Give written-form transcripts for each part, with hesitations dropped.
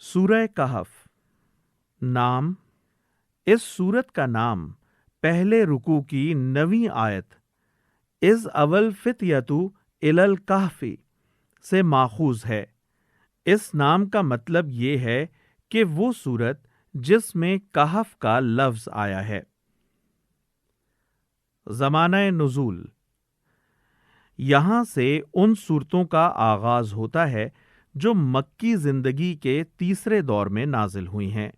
سورہ کہف نام۔ اس سورت کا نام پہلے رکوع کی 9ویں آیت از اول فتیتو الی الکہف سے ماخوذ ہے۔ اس نام کا مطلب یہ ہے کہ وہ سورت جس میں کہف کا لفظ آیا ہے۔ زمانہ نزول، یہاں سے ان صورتوں کا آغاز ہوتا ہے جو مکی زندگی کے تیسرے دور میں نازل ہوئی ہیں۔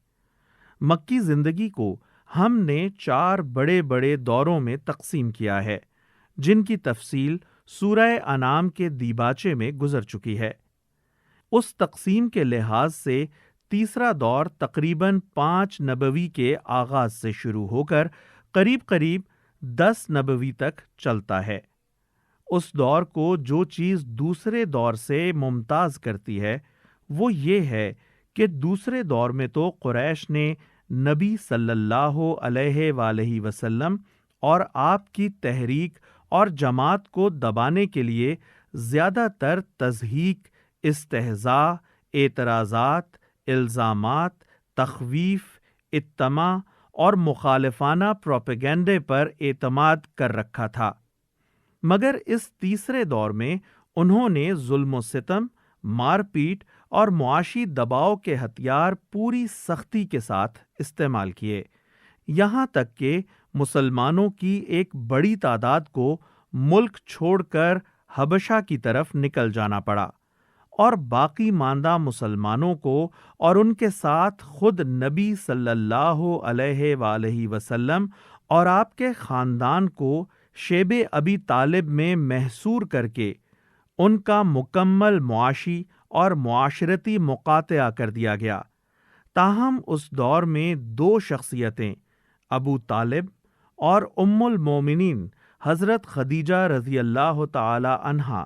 مکی زندگی کو ہم نے 4 بڑے بڑے دوروں میں تقسیم کیا ہے، جن کی تفصیل سورہ انعام کے دیباچے میں گزر چکی ہے۔ اس تقسیم کے لحاظ سے تیسرا دور تقریباً 5 نبوی کے آغاز سے شروع ہو کر قریب 10 نبوی تک چلتا ہے۔ اس دور کو جو چیز دوسرے دور سے ممتاز کرتی ہے وہ یہ ہے کہ دوسرے دور میں تو قریش نے نبی صلی اللہ علیہ وآلہ وسلم اور آپ کی تحریک اور جماعت کو دبانے کے لیے زیادہ تر تضحیک، استہزاء، اعتراضات، الزامات، تخویف، اطماع اور مخالفانہ پروپیگنڈے پر اعتماد کر رکھا تھا، مگر اس تیسرے دور میں انہوں نے ظلم و ستم، مار پیٹ اور معاشی دباؤ کے ہتھیار پوری سختی کے ساتھ استعمال کیے، یہاں تک کہ مسلمانوں کی ایک بڑی تعداد کو ملک چھوڑ کر حبشہ کی طرف نکل جانا پڑا، اور باقی ماندہ مسلمانوں کو اور ان کے ساتھ خود نبی صلی اللہ علیہ وآلہ وسلم اور آپ کے خاندان کو شیب ابی طالب میں محصور کر کے ان کا مکمل معاشی اور معاشرتی مقاطعہ کر دیا گیا۔ تاہم اس دور میں 2 شخصیتیں، ابو طالب اور ام المومنین حضرت خدیجہ رضی اللہ تعالی عنہا،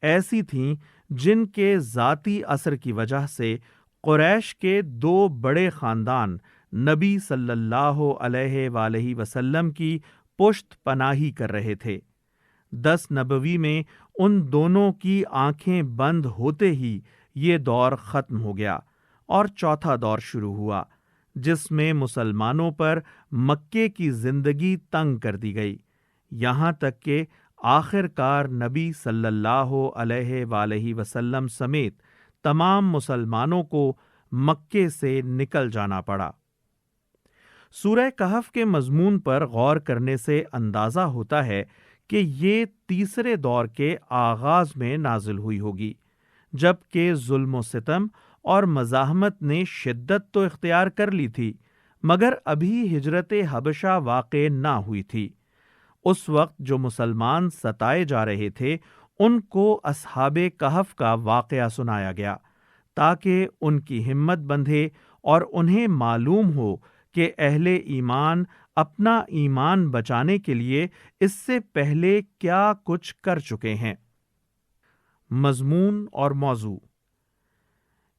ایسی تھیں جن کے ذاتی اثر کی وجہ سے قریش کے 2 بڑے خاندان نبی صلی اللہ علیہ وآلہ وسلم کی پشت پناہی کر رہے تھے۔ 10 نبوی میں ان دونوں کی آنکھیں بند ہوتے ہی یہ دور ختم ہو گیا اور چوتھا دور شروع ہوا، جس میں مسلمانوں پر مکے کی زندگی تنگ کر دی گئی، یہاں تک کہ آخر کار نبی صلی اللہ علیہ وآلہ وسلم سمیت تمام مسلمانوں کو مکے سے نکل جانا پڑا۔ سورہ کہف کے مضمون پر غور کرنے سے اندازہ ہوتا ہے کہ یہ تیسرے دور کے آغاز میں نازل ہوئی ہوگی، جبکہ ظلم و ستم اور مزاحمت نے شدت تو اختیار کر لی تھی، مگر ابھی ہجرت حبشہ واقع نہ ہوئی تھی۔ اس وقت جو مسلمان ستائے جا رہے تھے ان کو اصحاب کہف کا واقعہ سنایا گیا، تاکہ ان کی ہمت بندھے اور انہیں معلوم ہو کہ اہل ایمان اپنا ایمان بچانے کے لیے اس سے پہلے کیا کچھ کر چکے ہیں۔ مضمون اور موضوع: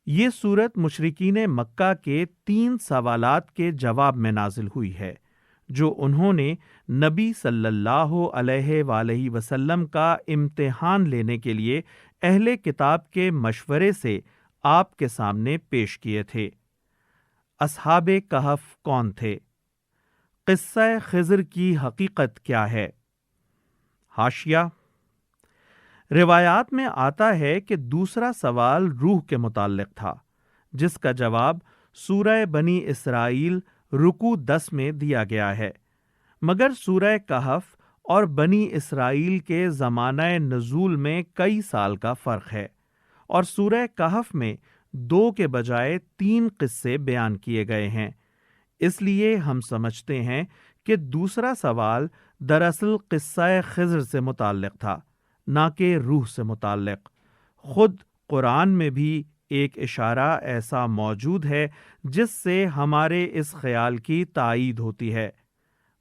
یہ سورت مشرکین مکہ کے 3 سوالات کے جواب میں نازل ہوئی ہے، جو انہوں نے نبی صلی اللہ علیہ وآلہ وسلم کا امتحان لینے کے لیے اہل کتاب کے مشورے سے آپ کے سامنے پیش کیے تھے۔ اصحاب کہف کون تھے؟ قصہ خضر کی حقیقت کیا ہے؟ حاشیہ: روایات میں آتا ہے کہ دوسرا سوال روح کے متعلق تھا، جس کا جواب سورہ بنی اسرائیل رکوع 10 میں دیا گیا ہے، مگر سورہ کہف اور بنی اسرائیل کے زمانہ نزول میں کئی سال کا فرق ہے، اور سورہ کہف میں 2 کے بجائے 3 قصے بیان کیے گئے ہیں۔ اس لیے ہم سمجھتے ہیں کہ دوسرا سوال دراصل قصہ خضر سے متعلق تھا، نہ کہ روح سے متعلق۔ خود قرآن میں بھی ایک اشارہ ایسا موجود ہے جس سے ہمارے اس خیال کی تائید ہوتی ہے۔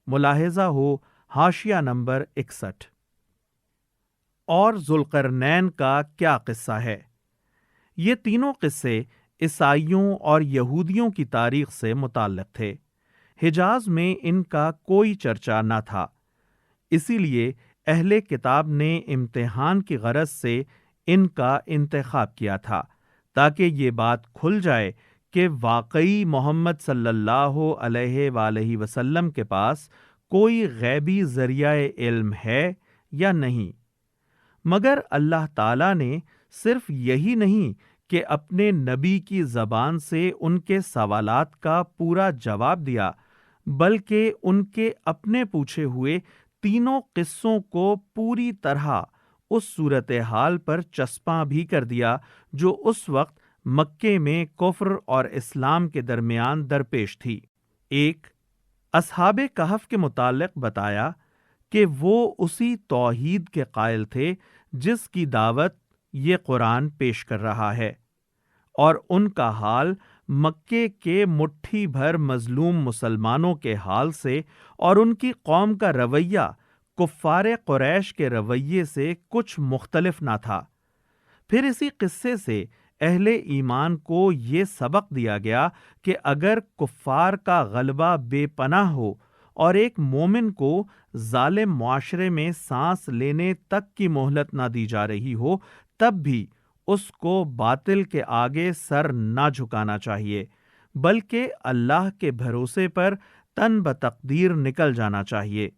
ملاحظہ ہو حاشیہ نمبر 61۔ اور ذوالقرنین کا کیا قصہ ہے؟ یہ تینوں قصے عیسائیوں اور یہودیوں کی تاریخ سے متعلق تھے۔ حجاز میں ان کا کوئی چرچا نہ تھا، اسی لیے اہل کتاب نے امتحان کی غرض سے ان کا انتخاب کیا تھا، تاکہ یہ بات کھل جائے کہ واقعی محمد صلی اللہ علیہ وآلہ وسلم کے پاس کوئی غیبی ذریعہ علم ہے یا نہیں، مگر اللہ تعالیٰ نے صرف یہی نہیں کہ اپنے نبی کی زبان سے ان کے سوالات کا پورا جواب دیا، بلکہ ان کے اپنے پوچھے ہوئے تینوں قصوں کو پوری طرح اس صورتحال پر چسپاں بھی کر دیا جو اس وقت مکے میں کفر اور اسلام کے درمیان درپیش تھی۔ ایک، اصحاب کہف کے متعلق بتایا کہ وہ اسی توحید کے قائل تھے جس کی دعوت یہ قرآن پیش کر رہا ہے، اور ان کا حال مکے کے مٹھی بھر مظلوم مسلمانوں کے حال سے اور ان کی قوم کا رویہ کفار قریش کے رویے سے کچھ مختلف نہ تھا۔ پھر اسی قصے سے اہل ایمان کو یہ سبق دیا گیا کہ اگر کفار کا غلبہ بے پناہ ہو اور ایک مومن کو ظالم معاشرے میں سانس لینے تک کی مہلت نہ دی جا رہی ہو، تب بھی اس کو باطل کے آگے سر نہ جھکانا چاہیے، بلکہ اللہ کے بھروسے پر تن بتقدیر نکل جانا چاہیے۔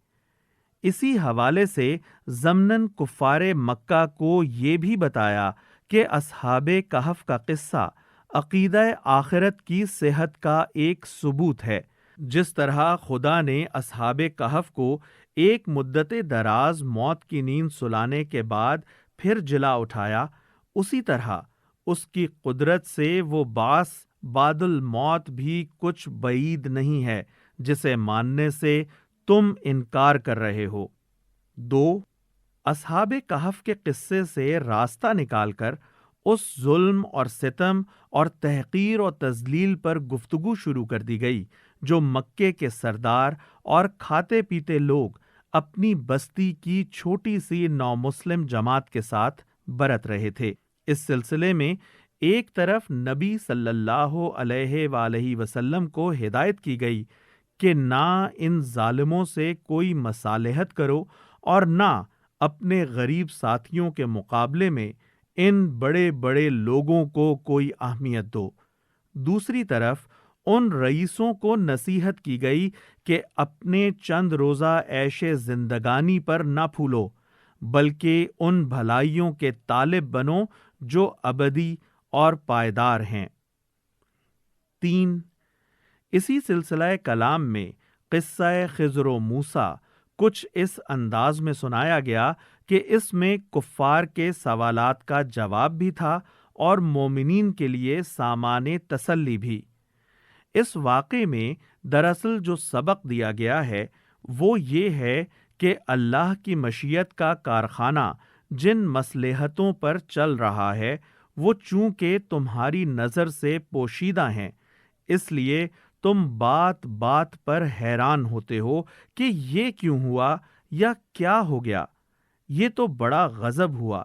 اسی حوالے سے ضمناً کفار مکہ کو یہ بھی بتایا کہ اصحاب کہف کا قصہ عقیدہ آخرت کی صحت کا ایک ثبوت ہے۔ جس طرح خدا نے اصحاب کہف کو ایک مدت دراز موت کی نیند سلانے کے بعد پھر جلا اٹھایا، اسی طرح اس کی قدرت سے وہ بعث بعد الموت بھی کچھ بعید نہیں ہے جسے ماننے سے تم انکار کر رہے ہو۔ دو، اصحاب کہف کے قصے سے راستہ نکال کر اس ظلم اور ستم اور تحقیر و تذلیل پر گفتگو شروع کر دی گئی جو مکے کے سردار اور کھاتے پیتے لوگ اپنی بستی کی چھوٹی سی نومسلم جماعت کے ساتھ برت رہے تھے۔ اس سلسلے میں ایک طرف نبی صلی اللہ علیہ وآلہ وسلم کو ہدایت کی گئی کہ نہ ان ظالموں سے کوئی مصالحت کرو اور نہ اپنے غریب ساتھیوں کے مقابلے میں ان بڑے بڑے لوگوں کو کوئی اہمیت دو۔ دوسری طرف ان رئیسوں کو نصیحت کی گئی کہ اپنے چند روزہ عیش زندگانی پر نہ پھولو، بلکہ ان بھلائیوں کے طالب بنو جو ابدی اور پائیدار ہیں۔ تین، اسی سلسلہ کلام میں قصہ خضر و موسیٰ کچھ اس انداز میں سنایا گیا کہ اس میں کفار کے سوالات کا جواب بھی تھا اور مومنین کے لیے سامان تسلی بھی۔ اس واقعے میں دراصل جو سبق دیا گیا ہے وہ یہ ہے کہ اللہ کی مشیت کا کارخانہ جن مصلحتوں پر چل رہا ہے وہ چونکہ تمہاری نظر سے پوشیدہ ہیں، اس لیے تم بات بات پر حیران ہوتے ہو کہ یہ کیوں ہوا یا کیا ہو گیا، یہ تو بڑا غضب ہوا،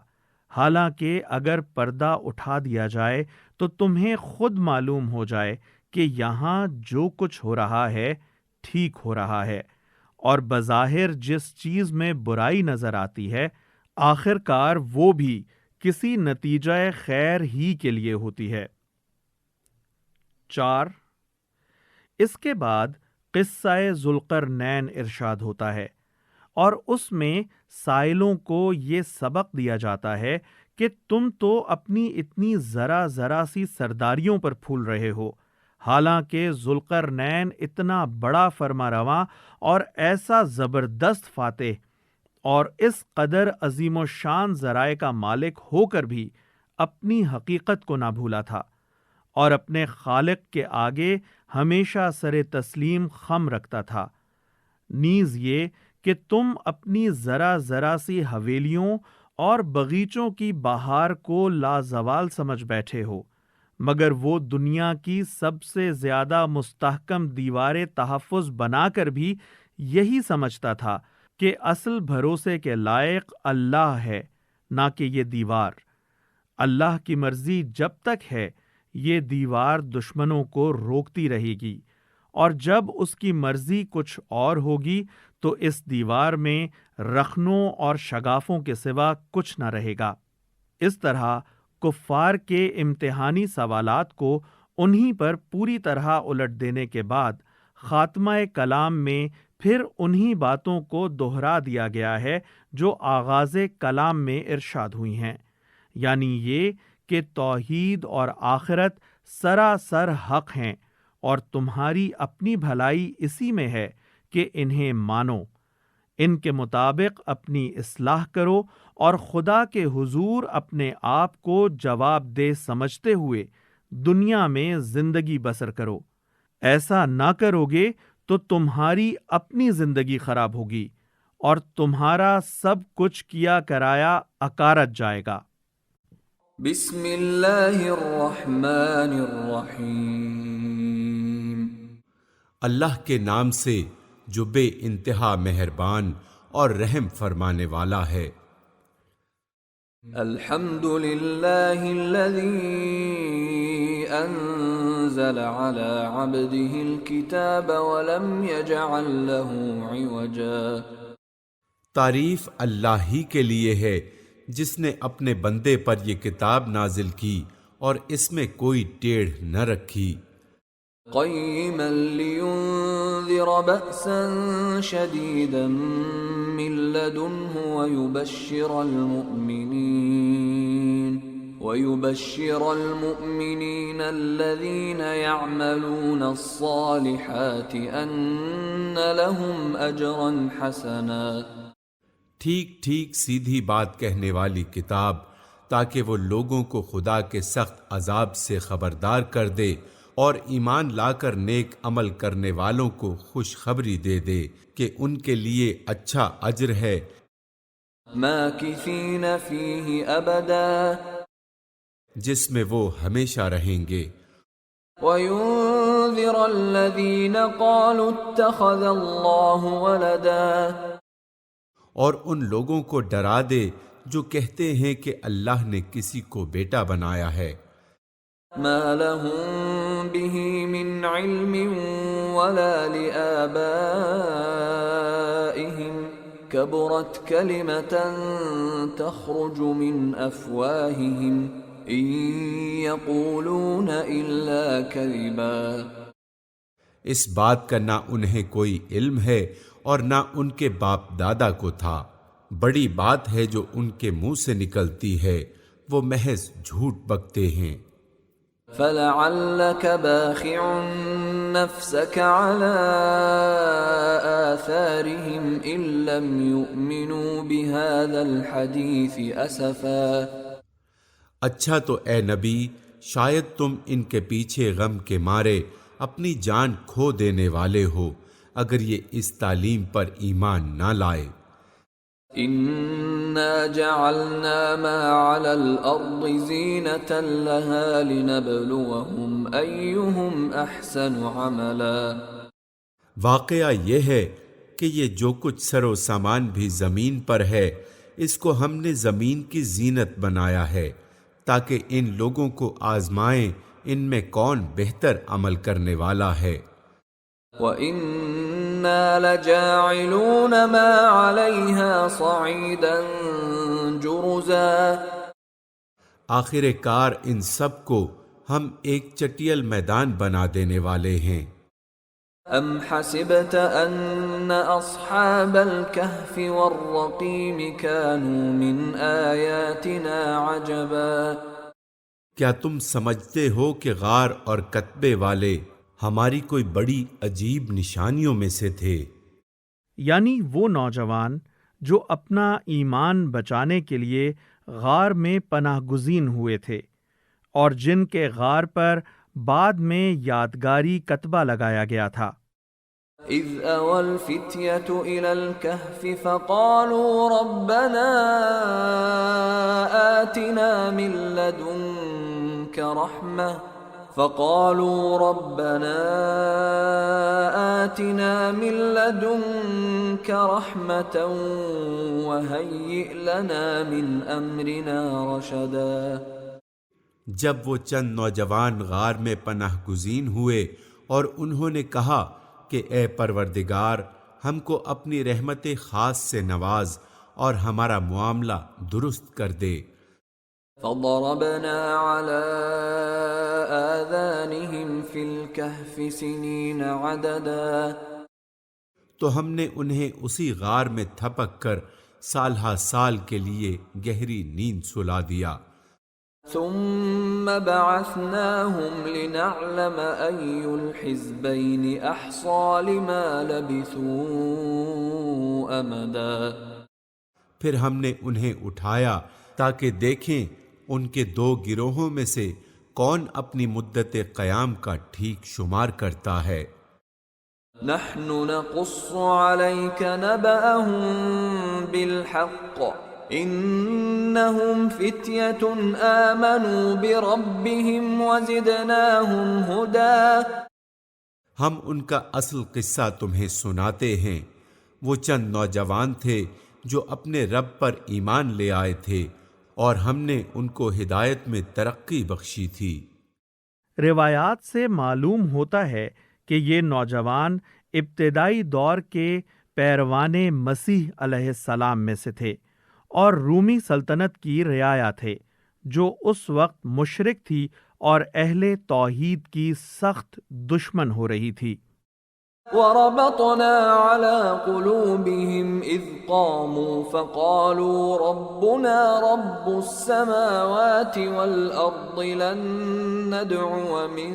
حالانکہ اگر پردہ اٹھا دیا جائے تو تمہیں خود معلوم ہو جائے کہ یہاں جو کچھ ہو رہا ہے ٹھیک ہو رہا ہے، اور بظاہر جس چیز میں برائی نظر آتی ہے آخر کار وہ بھی کسی نتیجہ خیر ہی کے لیے ہوتی ہے۔ 4، اس کے بعد قصہ ذوالقرنین ارشاد ہوتا ہے، اور اس میں سائلوں کو یہ سبق دیا جاتا ہے کہ تم تو اپنی اتنی ذرا ذرا سی سرداریوں پر پھول رہے ہو، حالانکہ ذوالقرنین اتنا بڑا فرما رواں اور ایسا زبردست فاتح اور اس قدر عظیم و شان ذرائع کا مالک ہو کر بھی اپنی حقیقت کو نہ بھولا تھا اور اپنے خالق کے آگے ہمیشہ سر تسلیم خم رکھتا تھا۔ نیز یہ کہ تم اپنی ذرا ذرا سی حویلیوں اور باغیچوں کی بہار کو لازوال سمجھ بیٹھے ہو، مگر وہ دنیا کی سب سے زیادہ مستحکم دیوار تحفظ بنا کر بھی یہی سمجھتا تھا کہ اصل بھروسے کے لائق اللہ ہے، نہ کہ یہ دیوار۔ اللہ کی مرضی جب تک ہے یہ دیوار دشمنوں کو روکتی رہے گی، اور جب اس کی مرضی کچھ اور ہوگی تو اس دیوار میں رخنوں اور شگافوں کے سوا کچھ نہ رہے گا۔ اس طرح کفار کے امتحانی سوالات کو انہی پر پوری طرح الٹ دینے کے بعد خاتمہ کلام میں پھر انہی باتوں کو دہرا دیا گیا ہے جو آغاز کلام میں ارشاد ہوئی ہیں، یعنی یہ کہ توحید اور آخرت سراسر حق ہیں اور تمہاری اپنی بھلائی اسی میں ہے کہ انہیں مانو، ان کے مطابق اپنی اصلاح کرو اور خدا کے حضور اپنے آپ کو جواب دہ سمجھتے ہوئے دنیا میں زندگی بسر کرو۔ ایسا نہ کرو گے تو تمہاری اپنی زندگی خراب ہوگی اور تمہارا سب کچھ کیا کرایا اکارت جائے گا۔ بسم اللہ الرحمن الرحیم، اللہ کے نام سے جو بے انتہا مہربان اور رحم فرمانے والا ہے۔ الحمد للہ الذی انزل على عبده الكتاب ولم يجعل له عوجا۔ تعریف اللہ ہی کے لیے ہے جس نے اپنے بندے پر یہ کتاب نازل کی اور اس میں کوئی ٹیڑھ نہ رکھی۔ قیما لینذر بأسا شدیدا من لدنہ ويبشر المؤمنين الذين يعملون الصالحات أن لهم أجرا حسنا۔ ٹھیک ٹھیک سیدھی بات کہنے والی کتاب، تاکہ وہ لوگوں کو خدا کے سخت عذاب سے خبردار کر دے اور ایمان لا کر نیک عمل کرنے والوں کو خوشخبری دے دے کہ ان کے لیے اچھا اجر ہے۔ ماکثین فیہ ابدا، جس میں وہ ہمیشہ رہیں گے۔ وَيُنذِرَ الَّذِينَ قَالُوا اتَّخَذَ اللَّهُ وَلَدًا، اور ان لوگوں کو ڈرا دے جو کہتے ہیں کہ اللہ نے کسی کو بیٹا بنایا ہے۔ مَا لَهُم بِهِ مِنْ عِلْمٍ وَلَا لِآبَائِهِمْ كَبُرَتْ كَلِمَةً تَخْرُجُ مِنْ أَفْوَاهِهِمْ إِن يَقُولُونَ إِلَّا كَذِبًا۔ اس بات کا نہ انہیں کوئی علم ہے اور نہ ان کے باپ دادا کو تھا، بڑی بات ہے جو ان کے منہ سے نکلتی ہے، وہ محض جھوٹ بکتے ہیں۔ فَلَعَلَّكَ بَاخِعٌ نَفْسَكَ عَلَىٰ آثَارِهِمْ إِن لَّمْ يُؤْمِنُوا بِهَٰذَا الْحَدِيثِ أَسَفًا۔ اچھا تو اے نبی، شاید تم ان کے پیچھے غم کے مارے اپنی جان کھو دینے والے ہو اگر یہ اس تعلیم پر ایمان نہ لائے۔ اِنَّا جَعَلْنَا مَا عَلَى الْأَرْضِ زِينَةً لَهَا لِنَبْلُوَهُمْ أَيُّهُمْ أَحْسَنُ عَمَلًا۔ واقعہ یہ ہے کہ یہ جو کچھ سر و سامان بھی زمین پر ہے، اس کو ہم نے زمین کی زینت بنایا ہے تاکہ ان لوگوں کو آزمائیں ان میں کون بہتر عمل کرنے والا ہے۔ وَإِنَّا لَجَاعِلُونَ مَا عَلَيْهَا صَعِيدًا جُرُزًا۔ آخر کار ان سب کو ہم ایک چٹیل میدان بنا دینے والے ہیں۔ ام حسبت ان اصحاب الكهف والرقیم كانوا من آیاتنا عجبا۔ کیا تم سمجھتے ہو کہ غار اور کتبے والے ہماری کوئی بڑی عجیب نشانیوں میں سے تھے؟ یعنی وہ نوجوان جو اپنا ایمان بچانے کے لیے غار میں پناہ گزین ہوئے تھے اور جن کے غار پر بعد میں یادگاری کتبہ لگایا گیا تھا۔ اذ اوى الفتية الى الكهف فقالوا ربنا آتنا من لدنك رحمة وهيئ لنا من امرنا رشدا۔ جب وہ چند نوجوان غار میں پناہ گزین ہوئے اور انہوں نے کہا کہ اے پروردگار، ہم کو اپنی رحمت خاص سے نواز اور ہمارا معاملہ درست کر دے۔ فضربنا على آذانهم في الكهف سنين عددا تو ہم نے انہیں اسی غار میں تھپک کر سال ہا سال کے لیے گہری نیند سلا دیا۔ ثم بعثناهم لنعلم أي الحزبين أحصى لما لبثوا أمدا پھر ہم نے انہیں اٹھایا تاکہ دیکھیں ان کے دو گروہوں میں سے کون اپنی مدت قیام کا ٹھیک شمار کرتا ہے۔ نحن نقص عليك نبأهم بالحق انهم فتية آمنوا بربهم وزدناهم هدى ہم ان کا اصل قصہ تمہیں سناتے ہیں، وہ چند نوجوان تھے جو اپنے رب پر ایمان لے آئے تھے اور ہم نے ان کو ہدایت میں ترقی بخشی تھی۔ روایات سے معلوم ہوتا ہے کہ یہ نوجوان ابتدائی دور کے پیروان مسیح علیہ السلام میں سے تھے اور رومی سلطنت کی رعایا تھے جو اس وقت مشرک تھی اور اہل توحید کی سخت دشمن ہو رہی تھی۔ وربطنا على قلوبهم إذ قاموا فقالوا ربنا رب السماوات والأرض لن ندعو من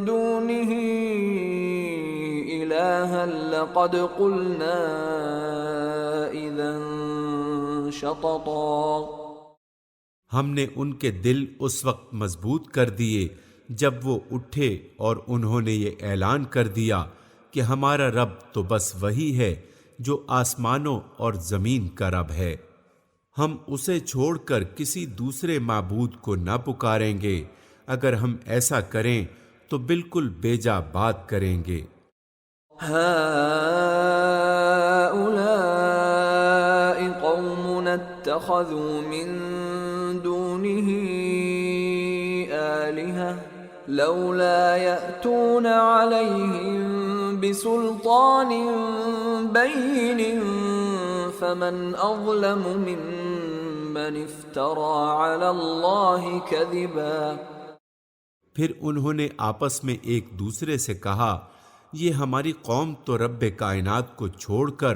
دونه إلها لقد قلنا إذا شططا ہم نے ان کے دل اس وقت مضبوط کر دیے جب وہ اٹھے اور انہوں نے یہ اعلان کر دیا کہ ہمارا رب تو بس وہی ہے جو آسمانوں اور زمین کا رب ہے، ہم اسے چھوڑ کر کسی دوسرے معبود کو نہ پکاریں گے، اگر ہم ایسا کریں تو بالکل بیجا بات کریں گے۔ هؤلاء قوم اتخذوا من دونه آلهة لولا يأتون عليهم بسلطان بين فمن أظلم ممن افترى على الله كذبا۔ پھر انہوں نے آپس میں ایک دوسرے سے کہا، یہ ہماری قوم تو رب کائنات کو چھوڑ کر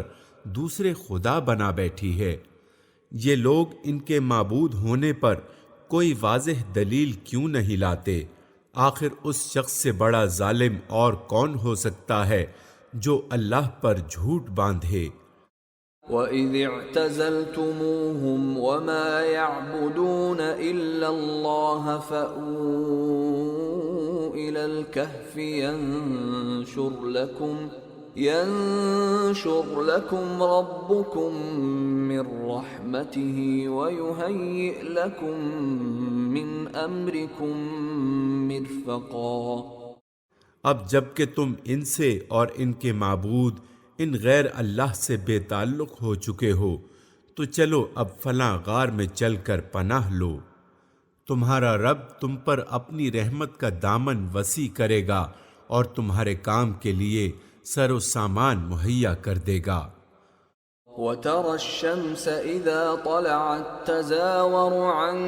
دوسرے خدا بنا بیٹھی ہے، یہ لوگ ان کے معبود ہونے پر کوئی واضح دلیل کیوں نہیں لاتے؟ آخر اس شخص سے بڑا ظالم اور کون ہو سکتا ہے جو اللہ پر جھوٹ باندھے۔ وَإِذِ اعْتَزَلْتُمُوهُمْ وَمَا يَعْبُدُونَ إِلَّا اللَّهَ فَأْوُوا إِلَى الْكَهْفِ ينشر لكم ربكم من رحمته ويهيئ لكم من أمركم مرفقا۔ اب جب کہ تم ان سے اور ان کے معبود ان غیر اللہ سے بے تعلق ہو چکے ہو تو چلو اب فلاں غار میں چل کر پناہ لو، تمہارا رب تم پر اپنی رحمت کا دامن وسیع کرے گا اور تمہارے کام کے لیے سر و سامان مہیا کر دے گا۔ وَتَرَى الشَّمْسَ إِذَا طَلَعَتْ تَزَاوَرُ عَنْ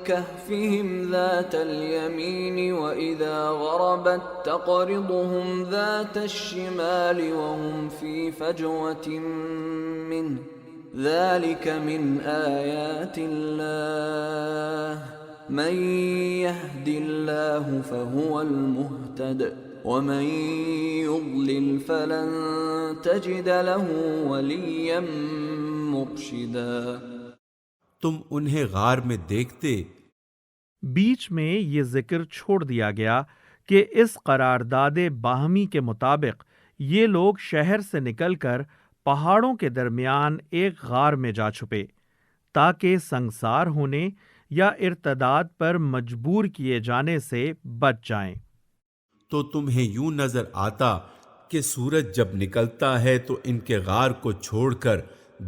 كَهْفِهِمْ ذَاتَ الْيَمِينِ وَإِذَا غَرَبَتْ تَقْرِضُهُمْ ذَاتَ الشِّمَالِ وَهُمْ فِي فَجْوَةٍ مِّنْهُ ذَلِكَ مِنْ آيَاتِ اللَّهِ مَنْ يَهْدِ اللَّهُ فَهُوَ الْمُهْتَدِ وَمَن يُضْلِلْ فَلَن تَجِدَ لَهُ وَلِيًّا مُرْشِدًا۔ تم انہیں غار میں دیکھتے، بیچ میں یہ ذکر چھوڑ دیا گیا کہ اس قرارداد باہمی کے مطابق یہ لوگ شہر سے نکل کر پہاڑوں کے درمیان ایک غار میں جا چھپے تاکہ سنگسار ہونے یا ارتداد پر مجبور کیے جانے سے بچ جائیں۔ تو تمہیں یوں نظر آتا کہ سورج جب نکلتا ہے تو ان کے غار کو چھوڑ کر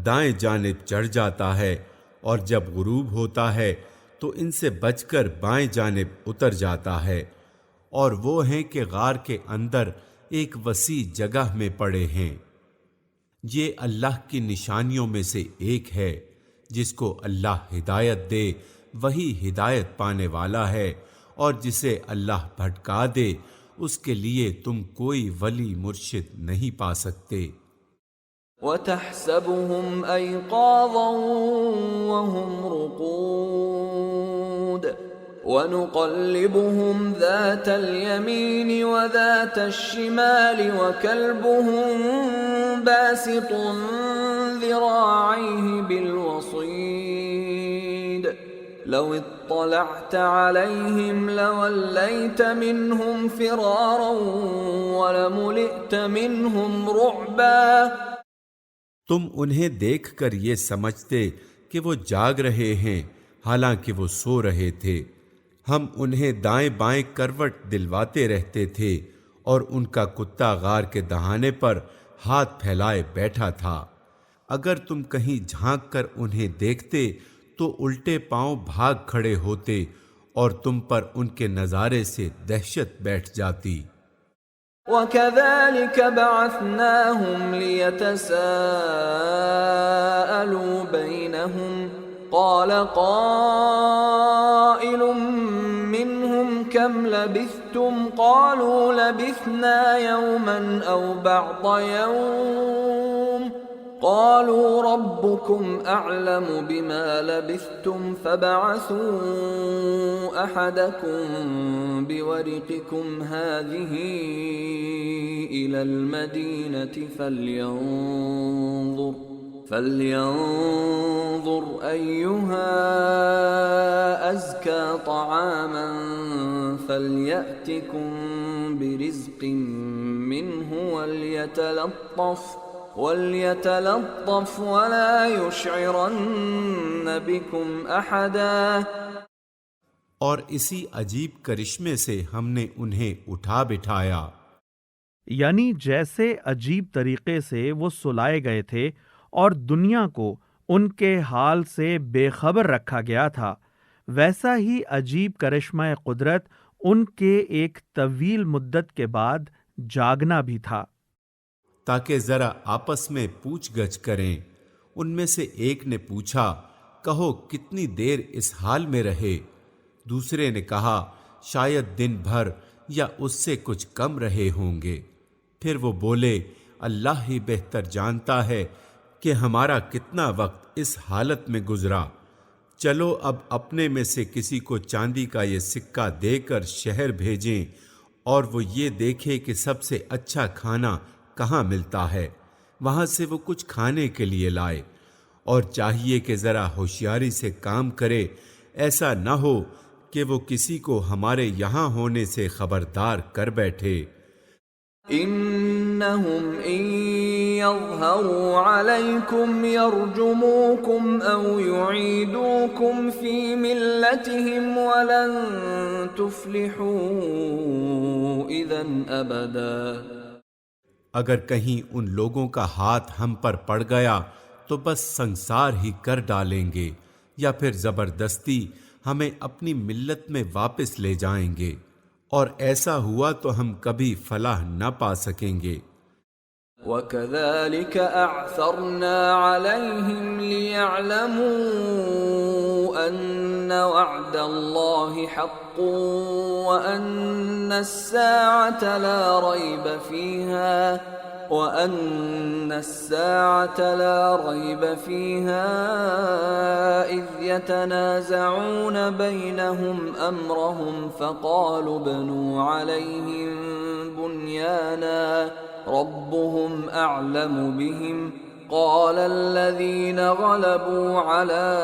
دائیں جانب چڑھ جاتا ہے اور جب غروب ہوتا ہے تو ان سے بچ کر بائیں جانب اتر جاتا ہے، اور وہ ہیں کہ غار کے اندر ایک وسیع جگہ میں پڑے ہیں۔ یہ اللہ کی نشانیوں میں سے ایک ہے، جس کو اللہ ہدایت دے وہی ہدایت پانے والا ہے، اور جسے اللہ بھٹکا دے اس کے لیے تم کوئی ولی مرشد نہیں پا سکتے۔ وَتَحْسَبُهُمْ أَيْقَاظًا وَهُمْ رُقُودٌ وَنُقَلِّبُهُمْ ذَاتَ الْيَمِينِ وَذَاتَ الشِّمَالِ وَكَلْبُهُمْ بَاسِطٌ ذِرَاعَيْهِ بِالْوَصِيدِ لَوِ اطَّلَعْتَ عَلَيْهِمْ لَوَلَّيْتَ مِنْهُمْ فِرَارًا وَلَمُلِئْتَ مِنْهُمْ رُعْبًا۔ تم انہیں دیکھ کر یہ سمجھتے کہ وہ جاگ رہے ہیں، حالانکہ وہ سو رہے تھے۔ ہم انہیں دائیں بائیں کروٹ دلواتے رہتے تھے، اور ان کا کتا غار کے دہانے پر ہاتھ پھیلائے بیٹھا تھا۔ اگر تم کہیں جھانک کر انہیں دیکھتے تو الٹے پاؤں بھاگ کھڑے ہوتے، اور تم پر ان کے نظارے سے دہشت بیٹھ جاتی۔ وَكَذَلِكَ بَعَثْنَاهُمْ لِيَتَسَاءَلُوا بَيْنَهُمْ قَالَ قَائِلٌ مِّنْهُمْ كَمْ لَبِثْتُمْ قَالُوا لَبِثْنَا يَوْمًا أَوْ بَعْضَ يَوْمٍ قَالُوا رَبُّكُمْ أَعْلَمُ بِمَا لَبِثْتُمْ فَابْعَثُوا أَحَدَكُمْ بِوَرِقِكُمْ هَٰذِهِ إِلَى الْمَدِينَةِ فَلْيَنظُرْ أَيُّهَا أَزْكَىٰ طَعَامًا فَلْيَأْتِكُمْ بِرِزْقٍ مِّنْهُ وَلْيَتَلَطَّفْ وَلَا يُشْعِرَنَّ بِكُمْ أَحَدًا۔ اور اسی عجیب کرشمے سے ہم نے انہیں اٹھا بٹھایا، یعنی جیسے عجیب طریقے سے وہ سلائے گئے تھے اور دنیا کو ان کے حال سے بے خبر رکھا گیا تھا، ویسا ہی عجیب کرشمہ قدرت ان کے ایک طویل مدت کے بعد جاگنا بھی تھا۔ تاکہ ذرا آپس میں پوچھ گچھ کریں۔ ان میں سے ایک نے پوچھا، کہو کتنی دیر اس حال میں رہے؟ دوسرے نے کہا، شاید دن بھر یا اس سے کچھ کم رہے ہوں گے۔ پھر وہ بولے، اللہ ہی بہتر جانتا ہے کہ ہمارا کتنا وقت اس حالت میں گزرا۔ چلو اب اپنے میں سے کسی کو چاندی کا یہ سکہ دے کر شہر بھیجیں، اور وہ یہ دیکھے کہ سب سے اچھا کھانا کہاں ملتا ہے، وہاں سے وہ کچھ کھانے کے لیے لائے، اور چاہیے کہ ذرا ہوشیاری سے کام کرے، ایسا نہ ہو کہ وہ کسی کو ہمارے یہاں ہونے سے خبردار کر بیٹھے۔ إِنَّهُمْ إِن يَظْهَرُوا عَلَيْكُمْ يَرْجُمُوكُمْ أَوْ يُعِيدُوكُمْ فِي مِلَّتِهِمْ وَلَن تُفْلِحُوا إِذًا أَبَدًا۔ اگر کہیں ان لوگوں کا ہاتھ ہم پر پڑ گیا تو بس سنسار ہی کر ڈالیں گے، یا پھر زبردستی ہمیں اپنی ملت میں واپس لے جائیں گے، اور ایسا ہوا تو ہم کبھی فلاح نہ پا سکیں گے۔ وَكَذَلِكَ أَعْثَرْنَا عَلَيْهِمْ لِيَعْلَمُوا أَنَّ وَعْدَ اللَّهِ حَقٌّ وَأَنَّ السَّاعَةَ لَا رَيْبَ فِيهَا إِذْ يَتَنَازَعُونَ بَيْنَهُمْ أَمْرَهُمْ فَقَالُوا ابْنُوا عَلَيْهِمْ بُنْيَانًا رَبُّهُمْ أَعْلَمُ بِهِمْ قَالَ الَّذِينَ غَلَبُوا عَلَىٰ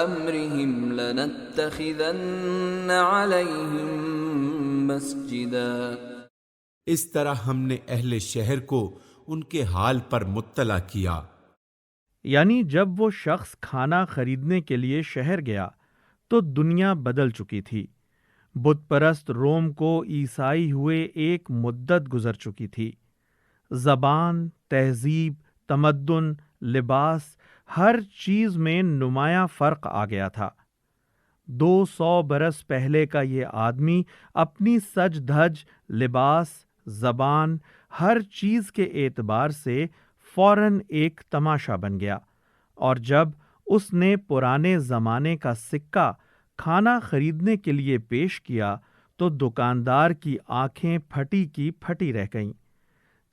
أَمْرِهِمْ لَنَتَّخِذَنَّ عَلَيْهِمْ مَسْجِدًا۔ اس طرح ہم نے اہل شہر کو ان کے حال پر مطلع کیا۔ یعنی جب وہ شخص کھانا خریدنے کے لیے شہر گیا تو دنیا بدل چکی تھی۔ بت پرست روم کو عیسائی ہوئے ایک مدت گزر چکی تھی۔ زبان، تہذیب، تمدن، لباس، ہر چیز میں نمایاں فرق آ گیا تھا۔ 200 برس پہلے کا یہ آدمی اپنی سج دھج، لباس، زبان، ہر چیز کے اعتبار سے فوراً ایک تماشا بن گیا، اور جب اس نے پرانے زمانے کا سکہ کھانا خریدنے کے لیے پیش کیا تو دکاندار کی آنکھیں پھٹی کی پھٹی رہ گئیں۔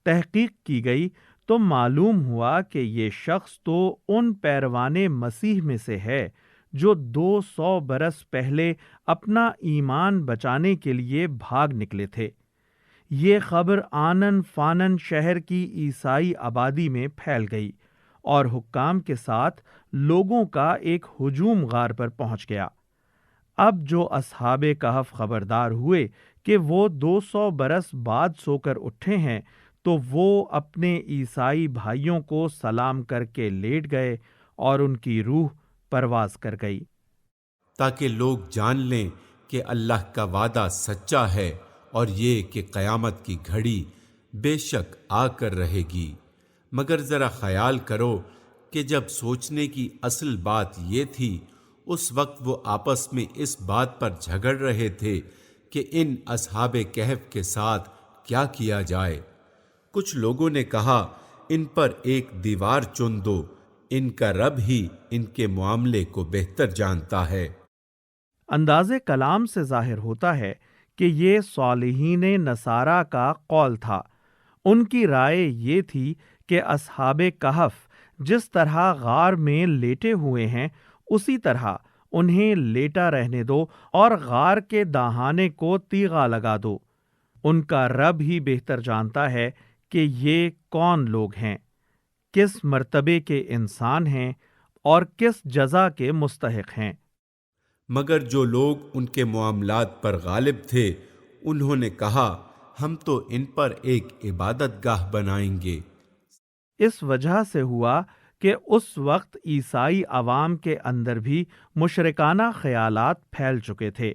تحقیق کی گئی تو معلوم ہوا کہ یہ شخص تو ان پیروان مسیح میں سے ہے جو 200 برس پہلے اپنا ایمان بچانے کے لیے بھاگ نکلے تھے۔ یہ خبر آنن فانن شہر کی عیسائی آبادی میں پھیل گئی اور حکام کے ساتھ لوگوں کا ایک ہجوم غار پر پہنچ گیا۔ اب جو اصحاب کہف خبردار ہوئے کہ وہ 200 برس بعد سو کر اٹھے ہیں تو وہ اپنے عیسائی بھائیوں کو سلام کر کے لیٹ گئے اور ان کی روح پرواز کر گئی، تاکہ لوگ جان لیں کہ اللہ کا وعدہ سچا ہے اور یہ کہ قیامت کی گھڑی بے شک آ کر رہے گی۔ مگر ذرا خیال کرو کہ جب سوچنے کی اصل بات یہ تھی، اس وقت وہ آپس میں اس بات پر جھگڑ رہے تھے کہ ان اصحاب کہف کے ساتھ کیا کیا جائے۔ کچھ لوگوں نے کہا، ان پر ایک دیوار چن دو، ان کا رب ہی ان کے معاملے کو بہتر جانتا ہے۔ انداز کلام سے ظاہر ہوتا ہے کہ یہ صالحین نصارہ کا قول تھا۔ ان کی رائے یہ تھی کہ اصحاب کہف جس طرح غار میں لیٹے ہوئے ہیں اسی طرح انہیں لیٹا رہنے دو اور غار کے دہانے کو تیغا لگا دو۔ ان کا رب ہی بہتر جانتا ہے کہ یہ کون لوگ ہیں، کس مرتبے کے انسان ہیں اور کس جزا کے مستحق ہیں۔ مگر جو لوگ ان کے معاملات پر غالب تھے انہوں نے کہا، ہم تو ان پر ایک عبادت گاہ بنائیں گے۔ اس وجہ سے ہوا کہ اس وقت عیسائی عوام کے اندر بھی مشرکانہ خیالات پھیل چکے تھے۔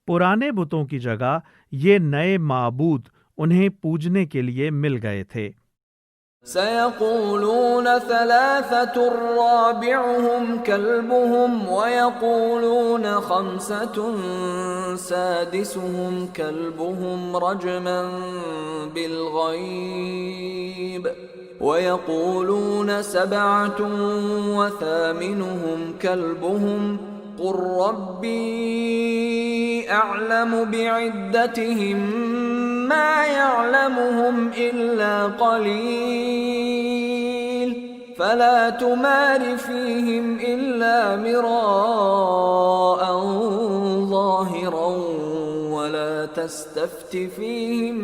پرانے بتوں کی جگہ یہ نئے معبود انہیں پوجنے کے لیے مل گئے تھے۔ سيقولون ثلاثة رابعهم كلبهم ويقولون خمسة سادسهم كلبهم رجما بالغيب ويقولون سبعة وثامنهم كلبهم قل ربي أعلم بعدتهم ما يعلمهم إلا قليل فلا تمار فيهم إلا مراء ظاهرا ولا تستفت فيهم